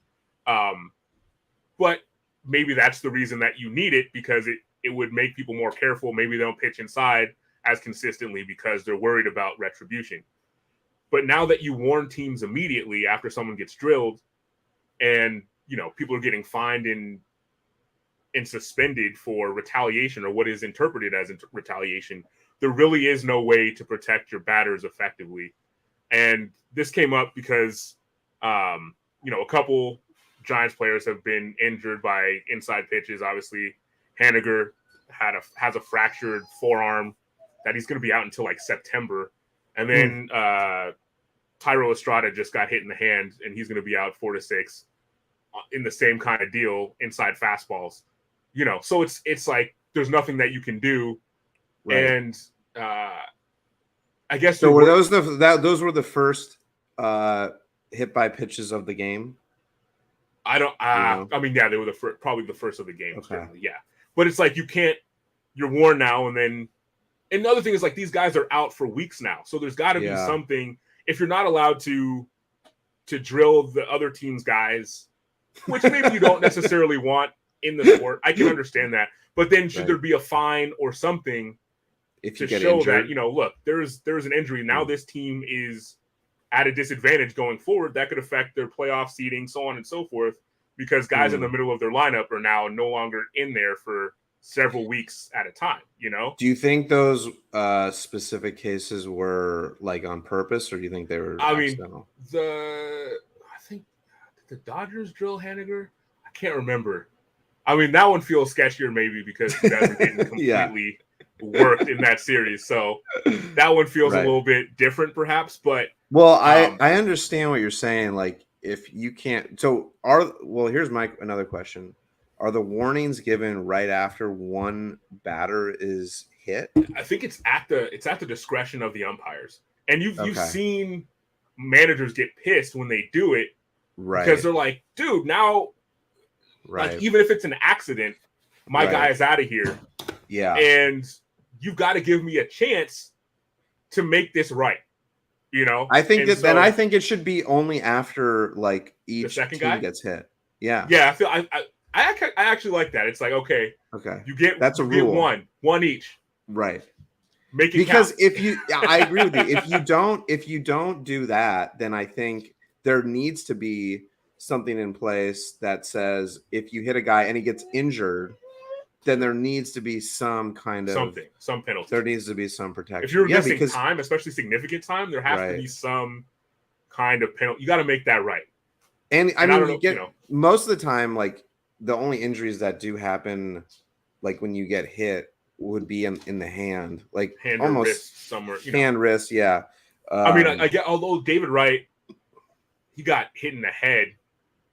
Speaker 2: But maybe that's the reason that you need it, because it would make people more careful. Maybe they don't pitch inside as consistently because they're worried about retribution. But now that you warn teams immediately after someone gets drilled, and people are getting fined and suspended for retaliation or what is interpreted as retaliation, there really is no way to protect your batters effectively. And this came up because, a couple Giants players have been injured by inside pitches. Obviously, Haniger has a fractured forearm that he's going to be out until September. And then Thairo Estrada just got hit in the hand, and he's going to be out 4 to 6 in the same kind of deal, inside fastballs. So it's like there's nothing that you can do. Right. And I guess
Speaker 1: so. Were those those were the first hit by pitches of the game?
Speaker 2: I don't. I mean, yeah, they were probably the first of the game. Okay. Yeah, but it's like you're warned now, and then another thing is these guys are out for weeks now, so there's got to be something. If you're not allowed to drill the other team's guys, which maybe you don't necessarily want in the sport, I can understand that. But then should there be a fine or something? If you to show injured. That, look, there's an injury. Now this team is at a disadvantage going forward. That could affect their playoff seeding, so on and so forth, because guys in the middle of their lineup are now no longer in there for several weeks at a time, Do
Speaker 1: you think those specific cases were on purpose, or do you think they were accidental?
Speaker 2: I think the Dodgers drill Haniger? I can't remember. I mean, that one feels sketchier maybe because you guys are getting completely worked in that series, so that one feels a little bit different perhaps. But
Speaker 1: I understand what you're saying. If you can't, here's another question: are the warnings given right after one batter is hit?
Speaker 2: I think it's at the discretion of the umpires, and you've seen managers get pissed when they do it, because they're like, dude, now, even if it's an accident, my guy is out of here.
Speaker 1: Yeah,
Speaker 2: and you've got to give me a chance to make this right.
Speaker 1: I think I think it should be only after each
Speaker 2: team
Speaker 1: gets hit. Yeah.
Speaker 2: Yeah. I actually like that. It's okay. You get one each.
Speaker 1: Right.
Speaker 2: Make it
Speaker 1: because
Speaker 2: count.
Speaker 1: I agree with you. If you don't do that, then I think there needs to be something in place that says if you hit a guy and he gets injured, then there needs to be some kind of
Speaker 2: some penalty.
Speaker 1: There needs to be some protection.
Speaker 2: If you're missing time, especially significant time, there has to be some kind of penalty. You got to make that right.
Speaker 1: And I mean, most of the time, the only injuries that do happen, when you get hit, would be in the hand,
Speaker 2: hand
Speaker 1: almost
Speaker 2: or wrist somewhere.
Speaker 1: Hand, wrist, yeah.
Speaker 2: I mean, I get. Although David Wright, he got hit in the head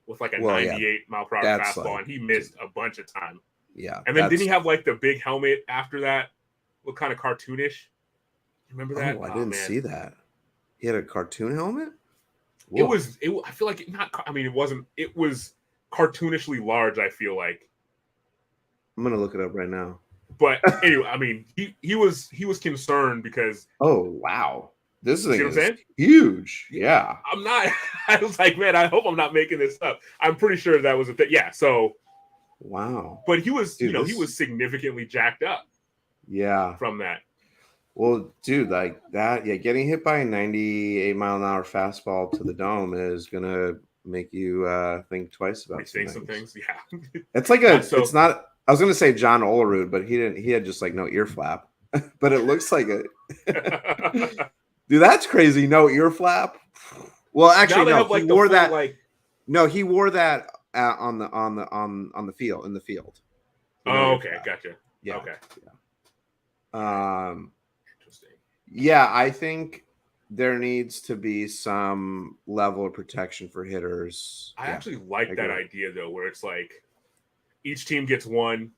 Speaker 2: with a 98 mile per hour fastball, and he missed a bunch of time.
Speaker 1: Yeah.
Speaker 2: And then didn't he have the big helmet after that? Look kind of cartoonish. Remember that?
Speaker 1: Oh, I didn't see that. He had a cartoon helmet?
Speaker 2: Whoa. I feel like it wasn't. It was cartoonishly large, I feel like.
Speaker 1: I'm gonna look it up right now.
Speaker 2: But anyway, I mean, he was concerned because
Speaker 1: wow, this thing is huge. Yeah,
Speaker 2: I'm not. I was like, man, I hope I'm not making this up. I'm pretty sure that was a thing. Yeah, so
Speaker 1: wow.
Speaker 2: But he was, dude, he was significantly jacked up.
Speaker 1: Yeah,
Speaker 2: from that.
Speaker 1: Well, dude, like that, getting hit by a 98-mile-an-hour fastball to the dome is gonna make you think twice about some things.
Speaker 2: Yeah,
Speaker 1: it's like it's not. I was gonna say John Olerud, but he didn't. He had just like no ear flap, but it looks like a. Dude, that's crazy. No ear flap. Well, actually, no. He wore that. No, he wore that on the field in the field.
Speaker 2: Oh, okay, gotcha.
Speaker 1: Yeah.
Speaker 2: Okay.
Speaker 1: Yeah. Yeah, I think there needs to be some level of protection for hitters.
Speaker 2: I actually like that idea though, where it's like each team gets one,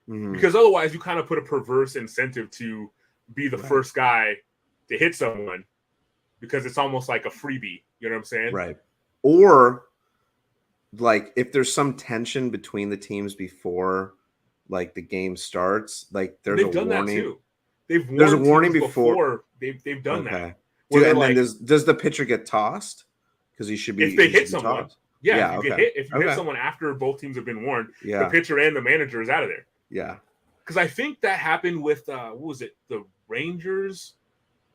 Speaker 2: because otherwise you kind of put a perverse incentive to be the first guy to hit someone, because it's almost like a freebie. You know what I'm saying?
Speaker 1: Right. Or like if there's some tension between the teams before like the game starts, like there's a warning. That too.
Speaker 2: There's a warning before they've done that.
Speaker 1: Dude, and then does the pitcher get tossed? Because he should be.
Speaker 2: If they hit someone, if you hit someone after both teams have been warned, the pitcher and the manager is out of there.
Speaker 1: Yeah.
Speaker 2: Because I think that happened with what was it, the Rangers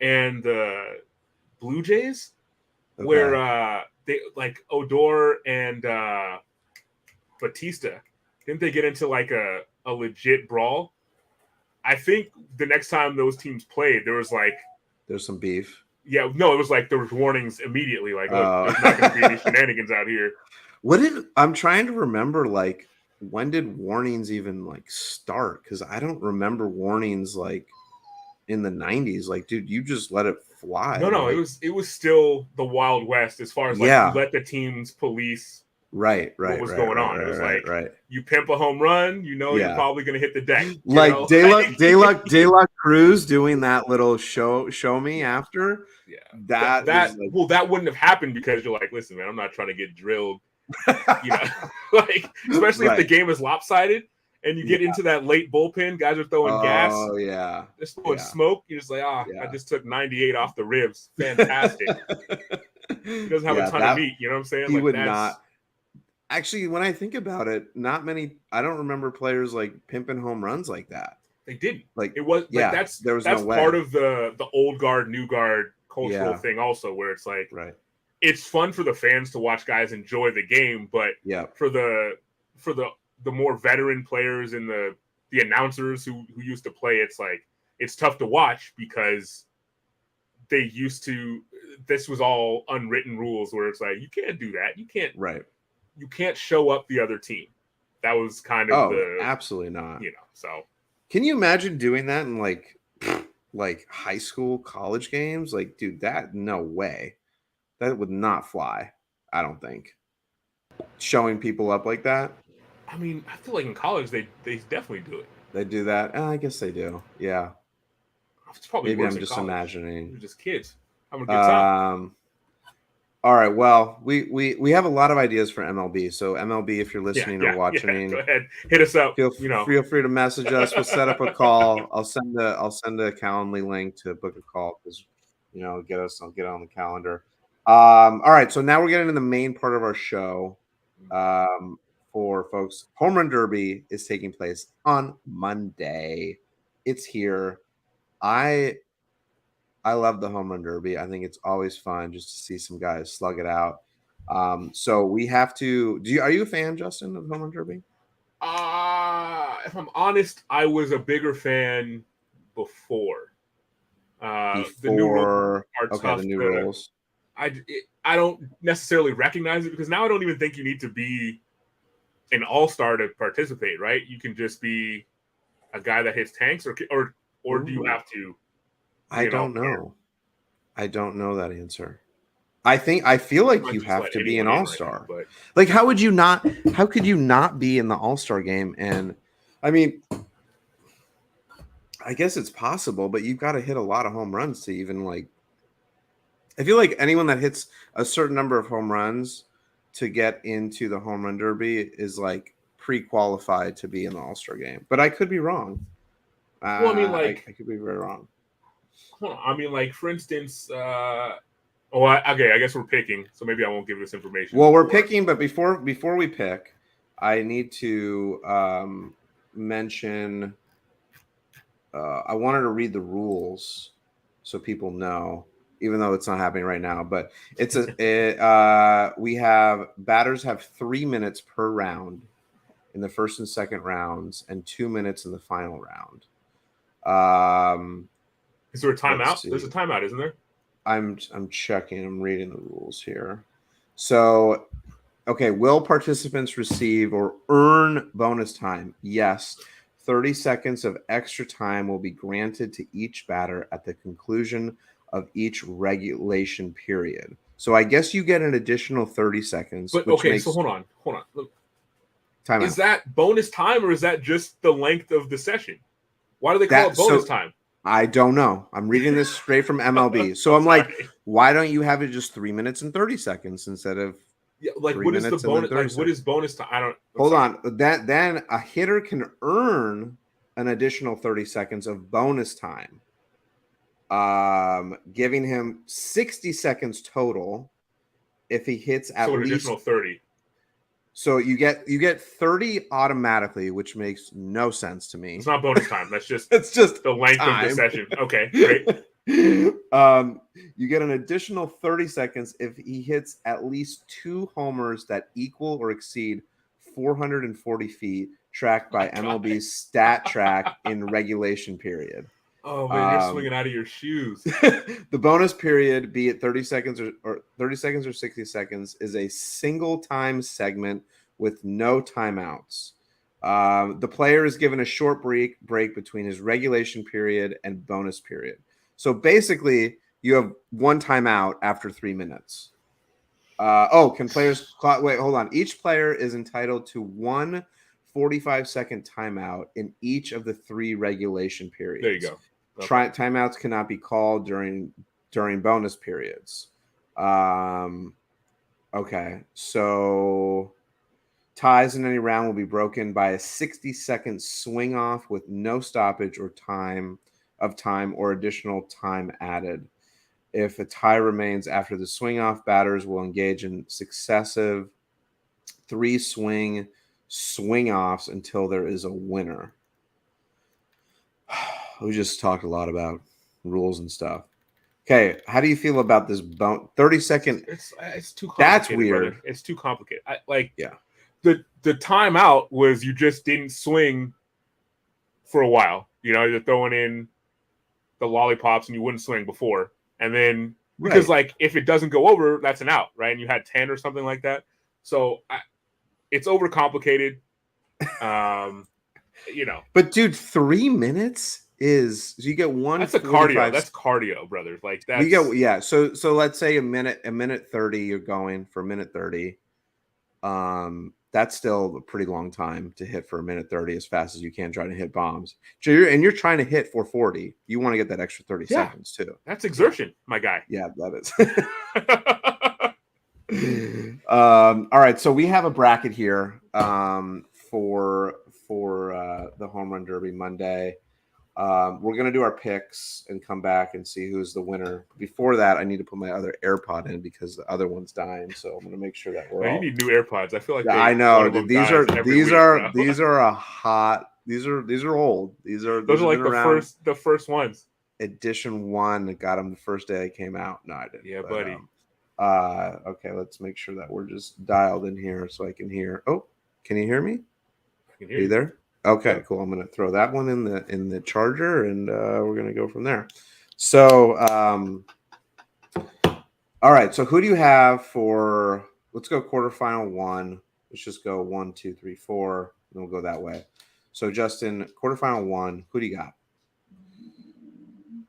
Speaker 2: and the Blue Jays, where they like Odor and Batista, didn't they get into like a legit brawl? I think the next time those teams played, there's
Speaker 1: some beef.
Speaker 2: Yeah, no, it was like there was warnings immediately, like, oh, there's not going to be any shenanigans out here.
Speaker 1: I'm trying to remember, like, when did warnings even like start? Because I don't remember warnings like in the 90s. Like, dude, you just let it fly.
Speaker 2: No,
Speaker 1: like,
Speaker 2: it was still the Wild West as far as like you let the teams police.
Speaker 1: Right.
Speaker 2: What was going on? It was you pimp a home run, you're probably going to hit the deck.
Speaker 1: Like De La Cruz doing that little show me after.
Speaker 2: Yeah, that wouldn't have happened because you're like, listen, man, I'm not trying to get drilled. Like especially if the game is lopsided and you get into that late bullpen, guys are throwing gas.
Speaker 1: Oh yeah,
Speaker 2: they're throwing smoke. You're just like, I just took 98 off the ribs. Fantastic. He doesn't have a ton of meat. You know what I'm saying?
Speaker 1: He would not. Actually, when I think about it, not many. I don't remember players like pimping home runs like that.
Speaker 2: They didn't.
Speaker 1: Like
Speaker 2: it was. Like, that's no part of the old guard, new guard cultural thing. Also, where it's like, it's fun for the fans to watch guys enjoy the game, but for the more veteran players and the announcers who used to play, it's like it's tough to watch because they used to. This was all unwritten rules where it's like you can't do that. You can't.
Speaker 1: Right.
Speaker 2: You can't show up the other team. That was kind of
Speaker 1: absolutely not.
Speaker 2: So
Speaker 1: can you imagine doing that in like high school, college games? Like, dude, no way. That would not fly. I don't think. Showing people up like that.
Speaker 2: I mean, I feel like in college they definitely do it.
Speaker 1: They do that. I guess they do. Yeah.
Speaker 2: It's probably
Speaker 1: maybe
Speaker 2: worse
Speaker 1: I'm
Speaker 2: in
Speaker 1: just
Speaker 2: college.
Speaker 1: imagining.
Speaker 2: They're just kids having a good time.
Speaker 1: All right. Well, we have a lot of ideas for MLB. So MLB, if you're listening or watching,
Speaker 2: go ahead, hit us up.
Speaker 1: Feel free to message us. We'll set up a call. I'll send a Calendly link to book a call because I'll get on the calendar. All right. So now we're getting to the main part of our show. For folks, Home Run Derby is taking place on Monday. It's here. I love the Home Run Derby. I think it's always fun just to see some guys slug it out. So we have to. Are you a fan, Justin, of the Home Run Derby?
Speaker 2: If I'm honest, I was a bigger fan before. The new rules are tough.
Speaker 1: The new rules.
Speaker 2: I don't necessarily recognize it because now I don't even think you need to be an all-star to participate. Right? You can just be a guy that hits tanks, or do you have to?
Speaker 1: I don't know. I don't know that answer. I feel like you have to be an all-star.
Speaker 2: Right now,
Speaker 1: like, how could you not be in the all-star game? And I mean, I guess it's possible, but you've got to hit a lot of home runs to even like. I feel like anyone that hits a certain number of home runs to get into the Home Run Derby is like pre-qualified to be in the All-Star game, but I could be wrong.
Speaker 2: Well, I mean,
Speaker 1: I could be very wrong.
Speaker 2: I mean, like, for instance, okay, I guess we're picking, so maybe I won't give this information.
Speaker 1: Well, we're picking, but before we pick, I need to mention. I wanted to read the rules so people know, even though it's not happening right now. But it's we have batters have 3 minutes per round in the first and second rounds, and 2 minutes in the final round.
Speaker 2: Is there a timeout? There's a timeout, isn't there?
Speaker 1: I'm checking. I'm reading the rules here. So, okay, will participants receive or earn bonus time? Yes. 30 seconds of extra time will be granted to each batter at the conclusion of each regulation period. So I guess you get an additional 30 seconds.
Speaker 2: But okay, so hold on. Look,
Speaker 1: timeout.
Speaker 2: Is that bonus time or is that just the length of the session? Why do they call it bonus time?
Speaker 1: I don't know. I'm reading this straight from MLB. So I'm like, why don't you have it just 3 minutes and 30 seconds instead of
Speaker 2: like what is the bonus? Like what is bonus time? I don't.
Speaker 1: Hold on. Then a hitter can earn an additional 30 seconds of bonus time, giving him 60 seconds total if he hits at least
Speaker 2: additional 30.
Speaker 1: So you get 30 automatically, which makes no sense to me.
Speaker 2: It's not bonus time. That's just
Speaker 1: it's just
Speaker 2: the length of the session. Okay, great.
Speaker 1: You get an additional 30 seconds if he hits at least 2 homers that equal or exceed 440 feet, tracked by MLB's stat track in regulation period.
Speaker 2: Oh man, you're swinging out of your shoes.
Speaker 1: The bonus period, be it 30 seconds or 30 seconds or 60 seconds, is a single time segment with no timeouts. The player is given a short break between his regulation period and bonus period. So basically, you have one timeout after 3 minutes. Can players wait? Hold on. Each player is entitled to one 45-second timeout in each of the 3 regulation periods.
Speaker 2: There you go. Okay.
Speaker 1: Timeouts cannot be called during bonus periods. Okay, so ties in any round will be broken by a 60-second swing off with no stoppage or time or additional time added. If a tie remains after the swing off, batters will engage in successive 3 swing offs until there is a winner. We just talked a lot about rules and stuff. Okay, how do you feel about this 30-second?
Speaker 2: It's too complicated.
Speaker 1: That's weird.
Speaker 2: Brother. It's too complicated.
Speaker 1: The
Speaker 2: timeout was you just didn't swing for a while. You know, you're throwing in the lollipops and you wouldn't swing before. And then because if it doesn't go over, that's an out, right? And you had 10 or something like that. So it's overcomplicated.
Speaker 1: But dude, 3 minutes is you get one.
Speaker 2: That's a cardio. That's cardio, brother. Like that.
Speaker 1: So let's say a minute 30. You're going for a minute 30. That's still a pretty long time to hit for a minute 30 as fast as you can, trying to hit bombs. So you're trying to hit 440. You want to get that extra 30 seconds too.
Speaker 2: That's exertion, my guy.
Speaker 1: Yeah, that is. All right, so we have a bracket here for the Home Run Derby Monday. We're going to do our picks and come back and see who's the winner. Before that, I need to put my other AirPod in because the other one's dying. So I'm going to make sure that we're.
Speaker 2: You need new AirPods. I feel like
Speaker 1: I know these are hot. These are old. Those are
Speaker 2: like the first ones.
Speaker 1: Edition 1 got them the first day they came out. No, I didn't.
Speaker 2: Yeah, buddy.
Speaker 1: Okay, let's make sure that we're just dialed in here so I can hear. Oh, can you hear me?
Speaker 2: I can hear
Speaker 1: you there? Okay, cool. I'm going to throw that one in the charger, and we're going to go from there. So, all right. So, who do you have for? Let's go quarterfinal 1. Let's just go 1, 2, 3, 4, and we'll go that way. So, Justin, quarterfinal 1. Who do you got?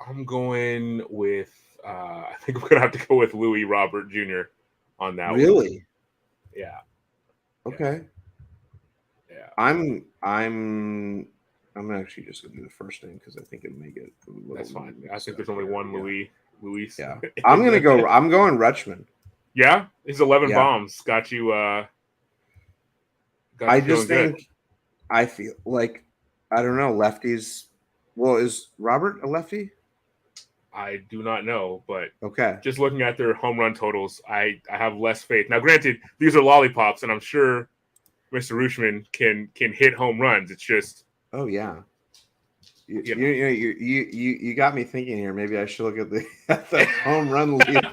Speaker 2: I'm going with. I think I'm going to have to go with Louis Robert Jr. on that.
Speaker 1: Really?
Speaker 2: One. Yeah.
Speaker 1: Okay.
Speaker 2: Yeah.
Speaker 1: I'm actually just gonna do the first name because I think it'll make it.
Speaker 2: That's fine. I think there's only one Louis.
Speaker 1: Yeah, I'm going Rutschman.
Speaker 2: Yeah, his 11 bombs got you
Speaker 1: I just think I feel like I don't know lefties. Well, is Robert a lefty?
Speaker 2: I do not know, but
Speaker 1: okay.
Speaker 2: Just looking at their home run totals, I have less faith. Now, granted, these are lollipops, and I'm sure Mr. Rutschman can hit home runs. It's just
Speaker 1: yeah. You got me thinking here. Maybe I should look at the home run leaders.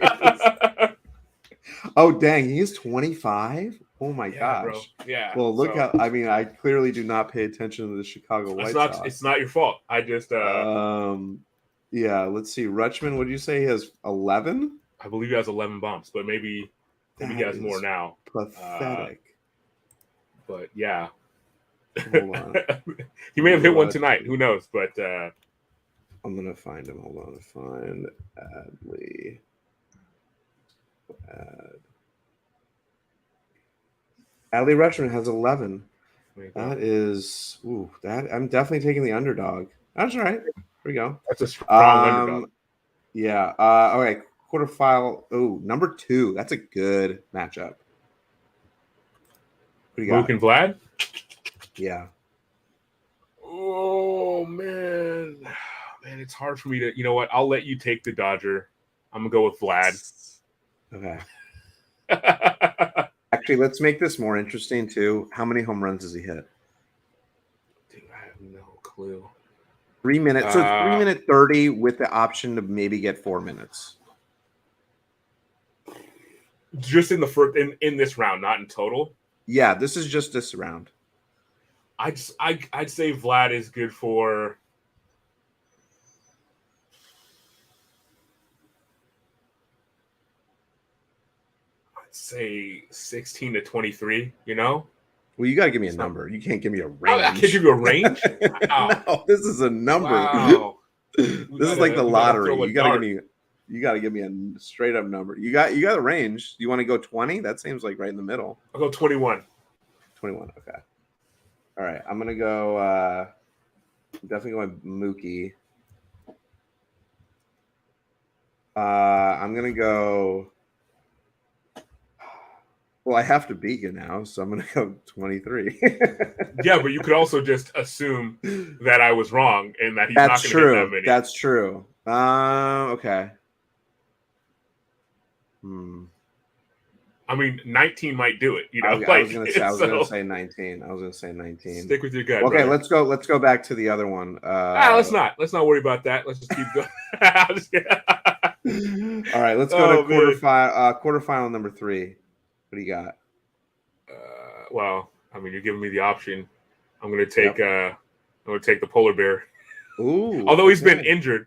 Speaker 1: Oh dang, he's 25. Oh my gosh,
Speaker 2: bro. Yeah.
Speaker 1: Well, look how. I mean, I clearly do not pay attention to the Chicago White Sox.
Speaker 2: It's not your fault. I just.
Speaker 1: Yeah. Let's see. Rutschman, what did you say? He has 11.
Speaker 2: I believe he has 11 bumps, but maybe he has more now.
Speaker 1: Pathetic.
Speaker 2: But yeah.
Speaker 1: Hold on.
Speaker 2: He may have hit one tonight. Who knows? But
Speaker 1: I'm gonna find him. Hold on. Find Adley. Adley Rutschman has 11. That is that I'm definitely taking the underdog. That's all right. Here we go.
Speaker 2: That's a strong underdog.
Speaker 1: Yeah. All right. Quarterfinal. Oh, number 2. That's a good matchup. What do you got?
Speaker 2: Luke and Vlad?
Speaker 1: Yeah.
Speaker 2: Oh man, it's hard for me to. You know what? I'll let you take the Dodger. I'm gonna go with Vlad.
Speaker 1: Okay. Actually, let's make this more interesting too. How many home runs does he hit?
Speaker 2: Dude, I have no clue.
Speaker 1: 3 minutes. So it's 3 minute 30 with the option to maybe get 4 minutes.
Speaker 2: Just in the first in this round, not in total.
Speaker 1: Yeah, this is just this round.
Speaker 2: I'd say Vlad is good for. I'd say 16 to 23. You know.
Speaker 1: Well, you got to give me a number. You can't give me a range.
Speaker 2: I can't give you a range.
Speaker 1: Wow. No, this is a number.
Speaker 2: Wow.
Speaker 1: This is like the lottery. You got to give me a straight up number. You got a range. You want to go 20? That seems like right in the middle.
Speaker 2: I'll go 21.
Speaker 1: 21. Okay. All right. I'm gonna go. Definitely going Mookie. I'm gonna go. Well, I have to beat you now, so I'm gonna go 23.
Speaker 2: Yeah, but you could also just assume that I was wrong and that he's not going to hit that many.
Speaker 1: That's true. Okay.
Speaker 2: I mean, 19 might do it. You know,
Speaker 1: I was gonna say 19.
Speaker 2: Stick with your gut.
Speaker 1: Okay,
Speaker 2: brother.
Speaker 1: let's go back to the other one.
Speaker 2: Let's not worry about that. Let's just keep going.
Speaker 1: All right, let's go to quarterfinal number 3. What do you got?
Speaker 2: Well, I mean, you're giving me the option. I'm gonna take the polar bear.
Speaker 1: Ooh.
Speaker 2: Although he's been injured,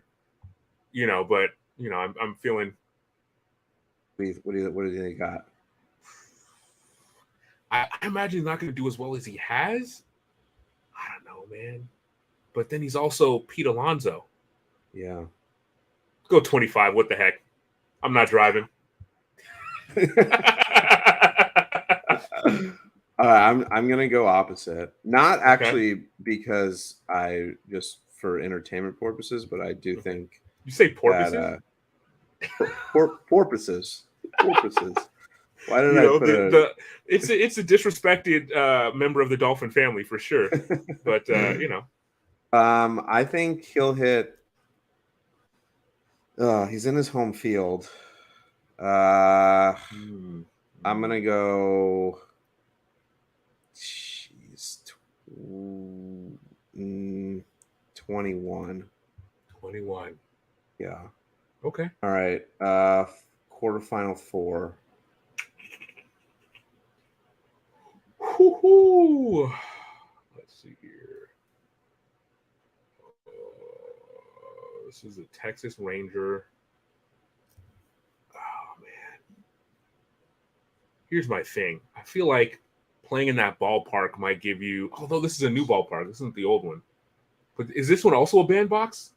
Speaker 2: but I'm feeling.
Speaker 1: What do you got?
Speaker 2: I imagine he's not going to do as well as he has. I don't know, man. But then he's also Pete Alonso.
Speaker 1: Yeah.
Speaker 2: Let's go 25. What the heck? I'm not driving.
Speaker 1: I'm gonna go opposite. Not actually because I just for entertainment purposes, but I do think
Speaker 2: you say porpoises.
Speaker 1: Porpoises. Why did I put
Speaker 2: it's a disrespected member of the Dolphin family for sure. But
Speaker 1: I think he'll hit. He's in his home field. I'm gonna go. 21.
Speaker 2: 21.
Speaker 1: Yeah.
Speaker 2: Okay.
Speaker 1: All right. Quarterfinal 4.
Speaker 2: Woo-hoo. Let's see here. This is a Texas Ranger. Oh man. Here's my thing. I feel like playing in that ballpark might give you, although this is a new ballpark, this isn't the old one. But is this one also a bandbox?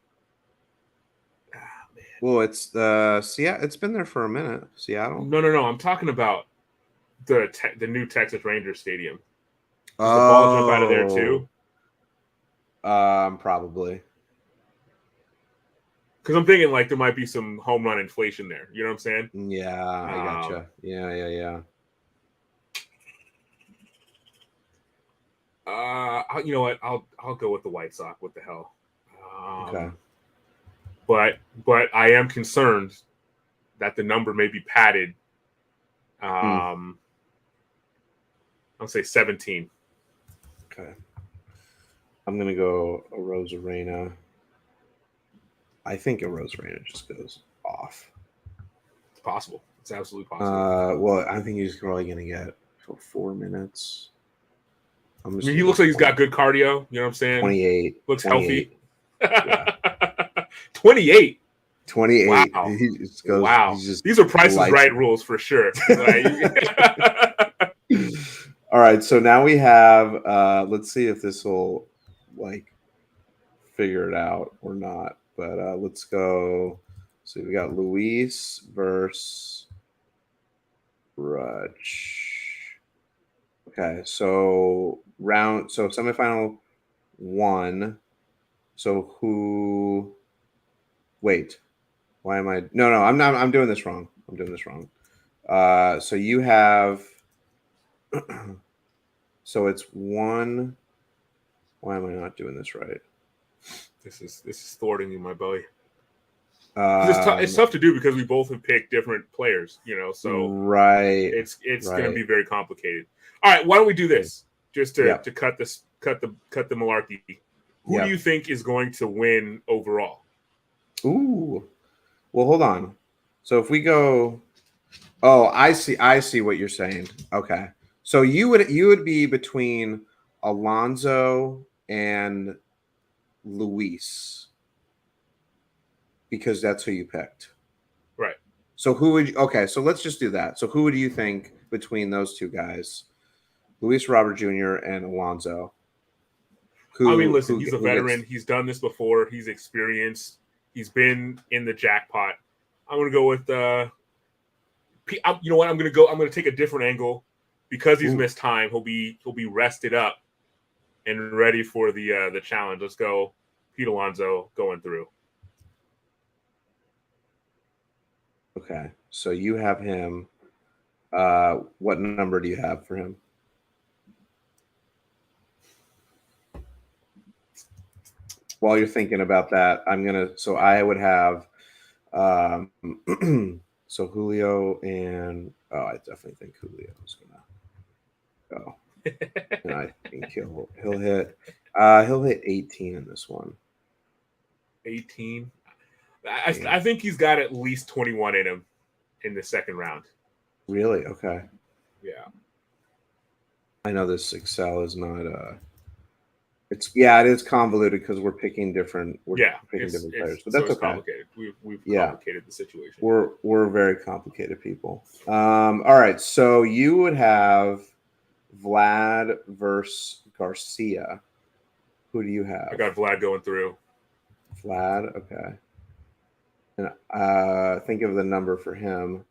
Speaker 2: Ah, man.
Speaker 1: Well, it's it's been there for a minute. Seattle.
Speaker 2: No. I'm talking about the new Texas Rangers stadium. Does the ball jump out of there too?
Speaker 1: Probably.
Speaker 2: Because I'm thinking like there might be some home run inflation there. You know what I'm saying?
Speaker 1: Yeah, I gotcha. Yeah.
Speaker 2: You know what? I'll go with the White Sox. What the hell?
Speaker 1: Okay.
Speaker 2: But I am concerned that the number may be padded. I'll say 17.
Speaker 1: Okay. I'm gonna go a Rosarena. I think a Rosarena just goes off.
Speaker 2: It's possible. It's absolutely possible.
Speaker 1: Well, I think he's probably gonna get 4 minutes.
Speaker 2: I mean, he looks like he's got good cardio. You know what I'm saying?
Speaker 1: 28.
Speaker 2: Looks
Speaker 1: 28.
Speaker 2: healthy.
Speaker 1: Yeah.
Speaker 2: 28.
Speaker 1: 28.
Speaker 2: Wow.
Speaker 1: He just goes,
Speaker 2: wow. These are Price is Right rules for sure.
Speaker 1: All right. So now we have, let's see if this will figure it out or not. But let's go. So we got Luis versus Rutsch. Okay. So semifinal 1. So who? Wait. Why am I? No, I'm not. I'm doing this wrong. So you have. So it's 1. Why am I not doing this right?
Speaker 2: This is thwarting you, my boy. It's tough to do because we both have picked different players, So
Speaker 1: right,
Speaker 2: it's going to be very complicated. All right, why don't we do this just to cut the malarkey? Who do you think is going to win overall?
Speaker 1: Ooh, well, hold on. So if we go, I see what you're saying. Okay, so you would be between Alonso and Luis because that's who you picked.
Speaker 2: Right.
Speaker 1: So who would you, okay, so let's just do that. So who would you think between those two guys, Luis Robert Jr. and Alonso?
Speaker 2: Listen, he's a veteran. He's done this before. He's experienced. He's been in the jackpot. I'm going to go with you know what? I'm going to take a different angle because he's missed time. He'll be rested up and ready for the challenge. Let's go Pete Alonso going through.
Speaker 1: Okay. So you have him. What number do you have for him? While you're thinking about that, I would have so Julio and I definitely think Julio is gonna go. And I think he'll hit 18 in this one.
Speaker 2: 18. I think he's got at least 21 in him in the second round.
Speaker 1: Really? Okay.
Speaker 2: Yeah.
Speaker 1: I know this Excel is not it is convoluted because we're picking different different players, but that's okay.
Speaker 2: Complicated. We've complicated the situation.
Speaker 1: We're very complicated people. All right, so you would have Vlad versus Garcia. Who do you have?
Speaker 2: I got Vlad going through.
Speaker 1: Vlad, okay. And think of the number for him,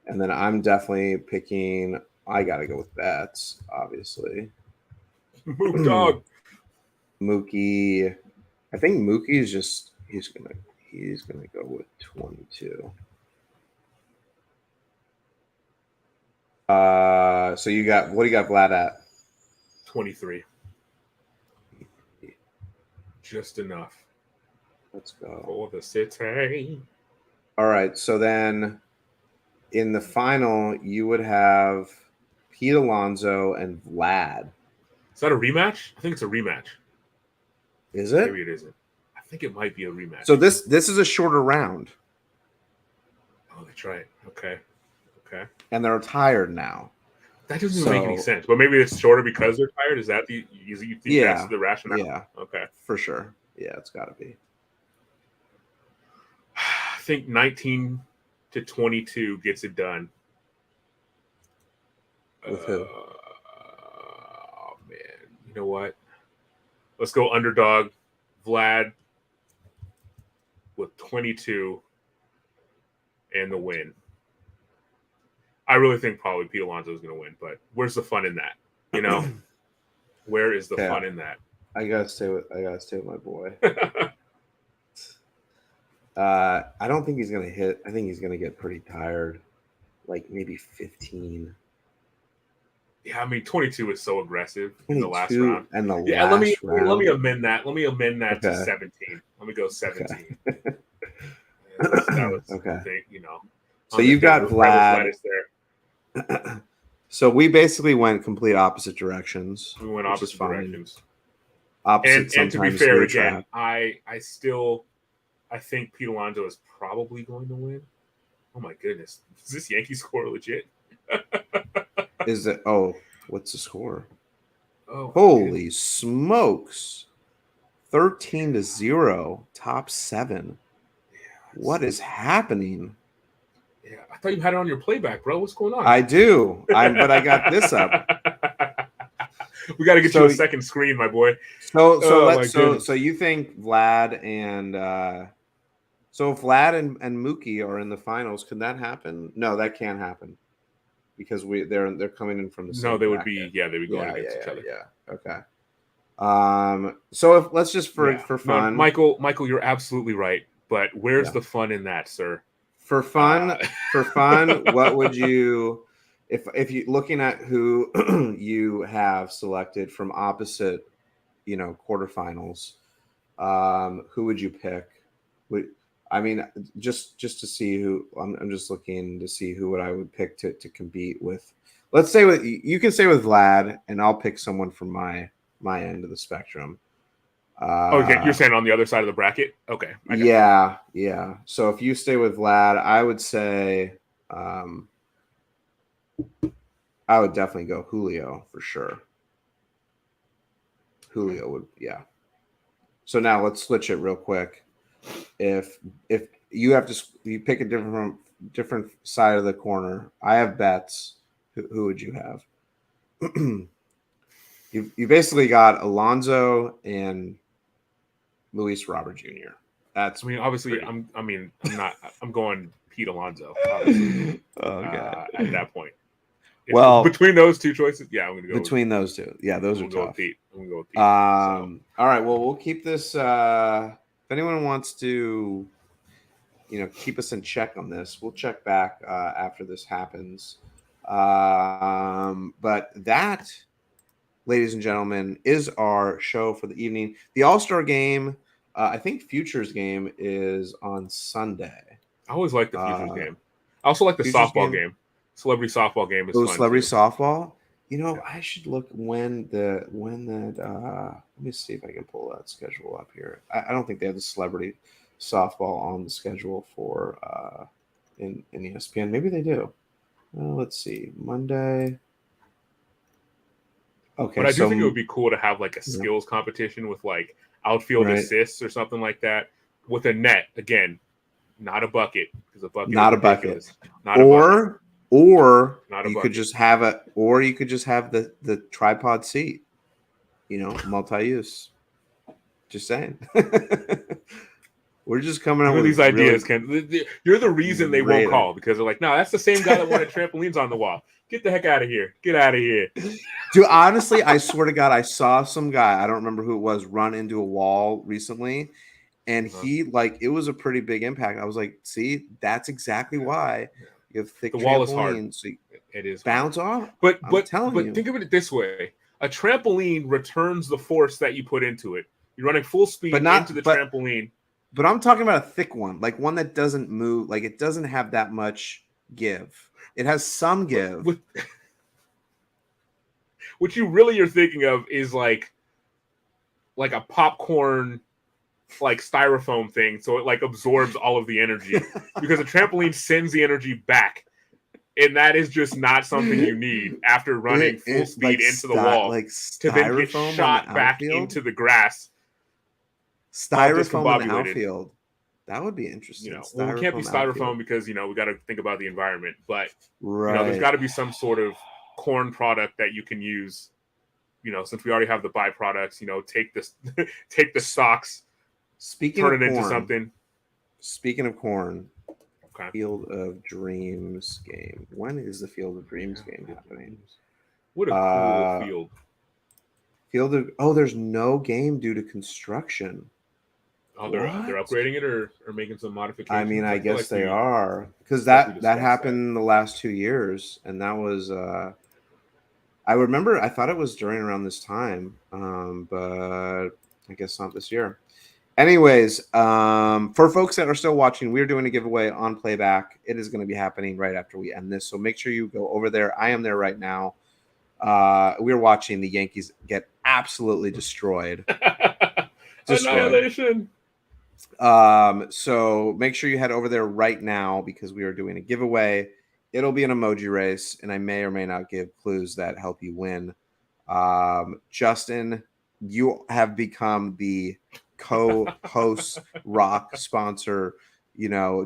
Speaker 1: and then I'm definitely picking. I got to go with Dappz, obviously.
Speaker 2: Mook dog.
Speaker 1: Mookie, I think Mookie is just he's gonna go with 22. So you got what do you got Vlad at?
Speaker 2: 23. Just enough.
Speaker 1: Let's go.
Speaker 2: For the city.
Speaker 1: All right, so then in the final you would have Pete Alonso and Vlad.
Speaker 2: Is that a rematch? I think it's a rematch.
Speaker 1: Is it?
Speaker 2: Maybe it isn't. I think it might be a rematch.
Speaker 1: So this is a shorter round.
Speaker 2: Oh, that's right. Okay.
Speaker 1: And they're tired now.
Speaker 2: That doesn't even make any sense. But maybe it's shorter because they're tired. Is that you think that's the rationale?
Speaker 1: Yeah.
Speaker 2: Okay.
Speaker 1: For sure. Yeah, it's got to be.
Speaker 2: I think 19 to 22 gets it done.
Speaker 1: With who?
Speaker 2: Oh man, you know what? Let's go underdog Vlad with 22 and the win. I really think probably Pete Alonso is going to win, but where's the fun in that? Where is the fun in that?
Speaker 1: I gotta stay with my boy. I don't think he's gonna hit. I think he's gonna get pretty tired, like maybe 15.
Speaker 2: Yeah, I mean 22 is so aggressive in the last
Speaker 1: 22
Speaker 2: round.
Speaker 1: and the
Speaker 2: Yeah,
Speaker 1: last
Speaker 2: let
Speaker 1: round.
Speaker 2: me amend that. Let me amend that to
Speaker 1: Okay.
Speaker 2: 17. Let me go 17.
Speaker 1: Okay.
Speaker 2: That was
Speaker 1: Okay.
Speaker 2: the, you know.
Speaker 1: So you've got Vlad.
Speaker 2: There.
Speaker 1: So we basically went complete opposite directions.
Speaker 2: We went opposite directions.
Speaker 1: Opposite
Speaker 2: and to be
Speaker 1: sometimes
Speaker 2: fair,
Speaker 1: new
Speaker 2: again,
Speaker 1: trap.
Speaker 2: I think Pete Alonso is probably going to win. Oh my goodness. Is this Yankee score legit?
Speaker 1: Is it? Oh, what's the score?
Speaker 2: Oh,
Speaker 1: holy smokes. 13-0, top 7.
Speaker 2: Yeah,
Speaker 1: what is happening?
Speaker 2: Yeah, I thought you had it on your playback, bro. What's going on?
Speaker 1: I do. But I got this up.
Speaker 2: We got to get you a second screen, my boy.
Speaker 1: So you think Vlad and and Mookie are in the finals? Can that happen? No, that can't happen because they're coming in from the same.
Speaker 2: No, they would
Speaker 1: bracket.
Speaker 2: be. Yeah, they'd be going against each other.
Speaker 1: Yeah. Okay. So if let's just for fun,
Speaker 2: Michael, you're absolutely right. But where's the fun in that, sir?
Speaker 1: For fun, what would you, if you looking at who you have selected from opposite, quarterfinals, who would you pick? I mean, just to see who I'm just looking to see who I would pick to compete with. Let's say you can say with Vlad, and I'll pick someone from my end of the spectrum.
Speaker 2: Okay, you're saying on the other side of the bracket? Okay.
Speaker 1: Yeah. So if you stay with Vlad, I would say I would definitely go Julio for sure. Julio would, yeah. So now let's switch it real quick. If you have to, you pick a different side of the corner. I have bets. Who would you have? You basically got Alonso and Luis Robert Jr.
Speaker 2: I'm going Pete Alonso, obviously.
Speaker 1: Okay.
Speaker 2: At that point.
Speaker 1: Well,
Speaker 2: between those two choices, I'm going to go
Speaker 1: between those two. Yeah, those are tough.
Speaker 2: I'm going to go with Pete.
Speaker 1: All right. Well, we'll keep this. If anyone wants to, keep us in check on this, we'll check back after this happens. But that, ladies and gentlemen, is our show for the evening. The All-Star game, I think Futures game is on Sunday.
Speaker 2: I always like the Futures game. I also like the softball game. Celebrity softball game is fun.
Speaker 1: Celebrity softball. I should look when that. Let me see if I can pull that schedule up here. I don't think they have the celebrity softball on the schedule for in ESPN. Maybe they do. Let's see, Monday. Okay,
Speaker 2: but I do think it would be cool to have like a skills competition with like outfield assists or something like that with a net. Again, not a bucket because a bucket.
Speaker 1: Not a bucket.
Speaker 2: Not a bucket.
Speaker 1: Or you could just have the tripod seat, multi-use. Just saying. We're just coming up with
Speaker 2: these ideas, Ken. You're the reason they won't call because they're like, no, that's the same guy that wanted trampolines on the wall. Get the heck out of here. Get out of here.
Speaker 1: Dude, honestly, I swear to God, I saw some guy, I don't remember who it was, run into a wall recently. And he, it was a pretty big impact. I was like, see, that's exactly why you have thick
Speaker 2: the wall is hard.
Speaker 1: So
Speaker 2: it is
Speaker 1: bounce off.
Speaker 2: But think of it this way: a trampoline returns the force that you put into it. You're running full speed into the trampoline.
Speaker 1: But I'm talking about a thick one, like one that doesn't move, like it doesn't have that much give. It has some give.
Speaker 2: What you really are thinking of is like a popcorn. Like styrofoam thing, so it like absorbs all of the energy because a trampoline sends the energy back, and that is just not something you need after running full speed into the wall to then get shot back into the grass.
Speaker 1: Styrofoam in the outfield. That would be interesting.
Speaker 2: Well, we can't be styrofoam because we got to think about the environment, but there's got to be some sort of corn product that you can use. Since we already have the byproducts, take the stalks. Turn it into something.
Speaker 1: Speaking of corn, Field of Dreams game. When is the Field of Dreams game happening?
Speaker 2: What a cool field.
Speaker 1: There's no game due to construction.
Speaker 2: Oh, they're upgrading it or making some modifications.
Speaker 1: I mean, I guess they are because that happened the last 2 years, and that was I remember. I thought it was during around this time, but I guess not this year. Anyways, for folks that are still watching, we're doing a giveaway on Playback. It is going to be happening right after we end this, so make sure you go over there. I am there right now. We're watching the Yankees get absolutely destroyed.
Speaker 2: Annihilation.
Speaker 1: So make sure you head over there right now because we are doing a giveaway. It'll be an emoji race, and I may or may not give clues that help you win. Justin, you have become the co-host rock sponsor,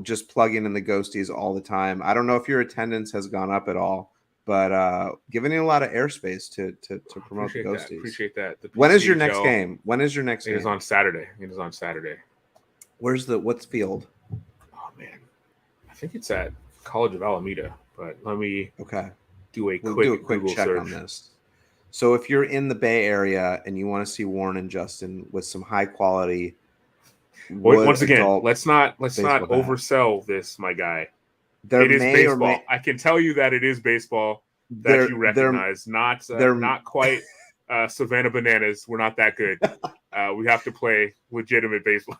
Speaker 1: just plugging in the ghosties all the time. I don't know if your attendance has gone up at all, but giving you a lot of airspace to promote the ghosties.
Speaker 2: Appreciate that.
Speaker 1: When is your next game? When is your next game?
Speaker 2: It is on Saturday. It is on Saturday.
Speaker 1: What's field?
Speaker 2: Oh man, I think it's at College of Alameda, but let me do a quick Google
Speaker 1: check
Speaker 2: search
Speaker 1: on this. So if you're in the Bay Area and you want to see Warren and Justin with some high quality,
Speaker 2: once again, let's not oversell this, my guy. It is baseball. I can tell you that it is baseball that you recognize. Not quite Savannah Bananas. We're not that good. We have to play legitimate baseball.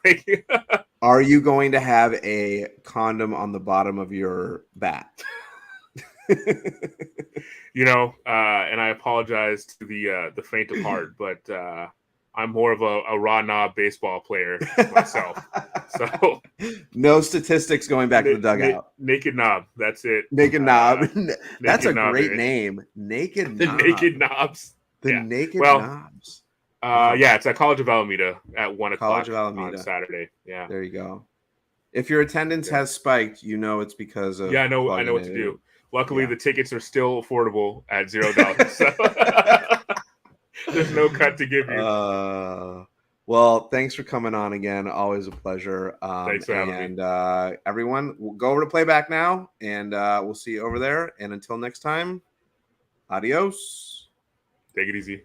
Speaker 1: Are you going to have a condom on the bottom of your bat?
Speaker 2: And I apologize to the faint of heart, but I'm more of a raw knob baseball player myself. So
Speaker 1: no statistics going back to the dugout.
Speaker 2: Naked knob. That's it.
Speaker 1: Naked knob. That's a
Speaker 2: knob,
Speaker 1: great name. Naked
Speaker 2: the
Speaker 1: knob.
Speaker 2: Naked knobs.
Speaker 1: Naked knobs.
Speaker 2: Yeah, it's at College of Alameda at 1 o'clock on Saturday. Yeah.
Speaker 1: There you go. If your attendance has spiked, it's because of
Speaker 2: I know what to do. Luckily, the tickets are still affordable at $0. So there's no cut to give you.
Speaker 1: Well, thanks for coming on again. Always a pleasure.
Speaker 2: Thanks for having me.
Speaker 1: And everyone, we'll go over to Playback now, and we'll see you over there. And until next time, adios.
Speaker 2: Take it easy.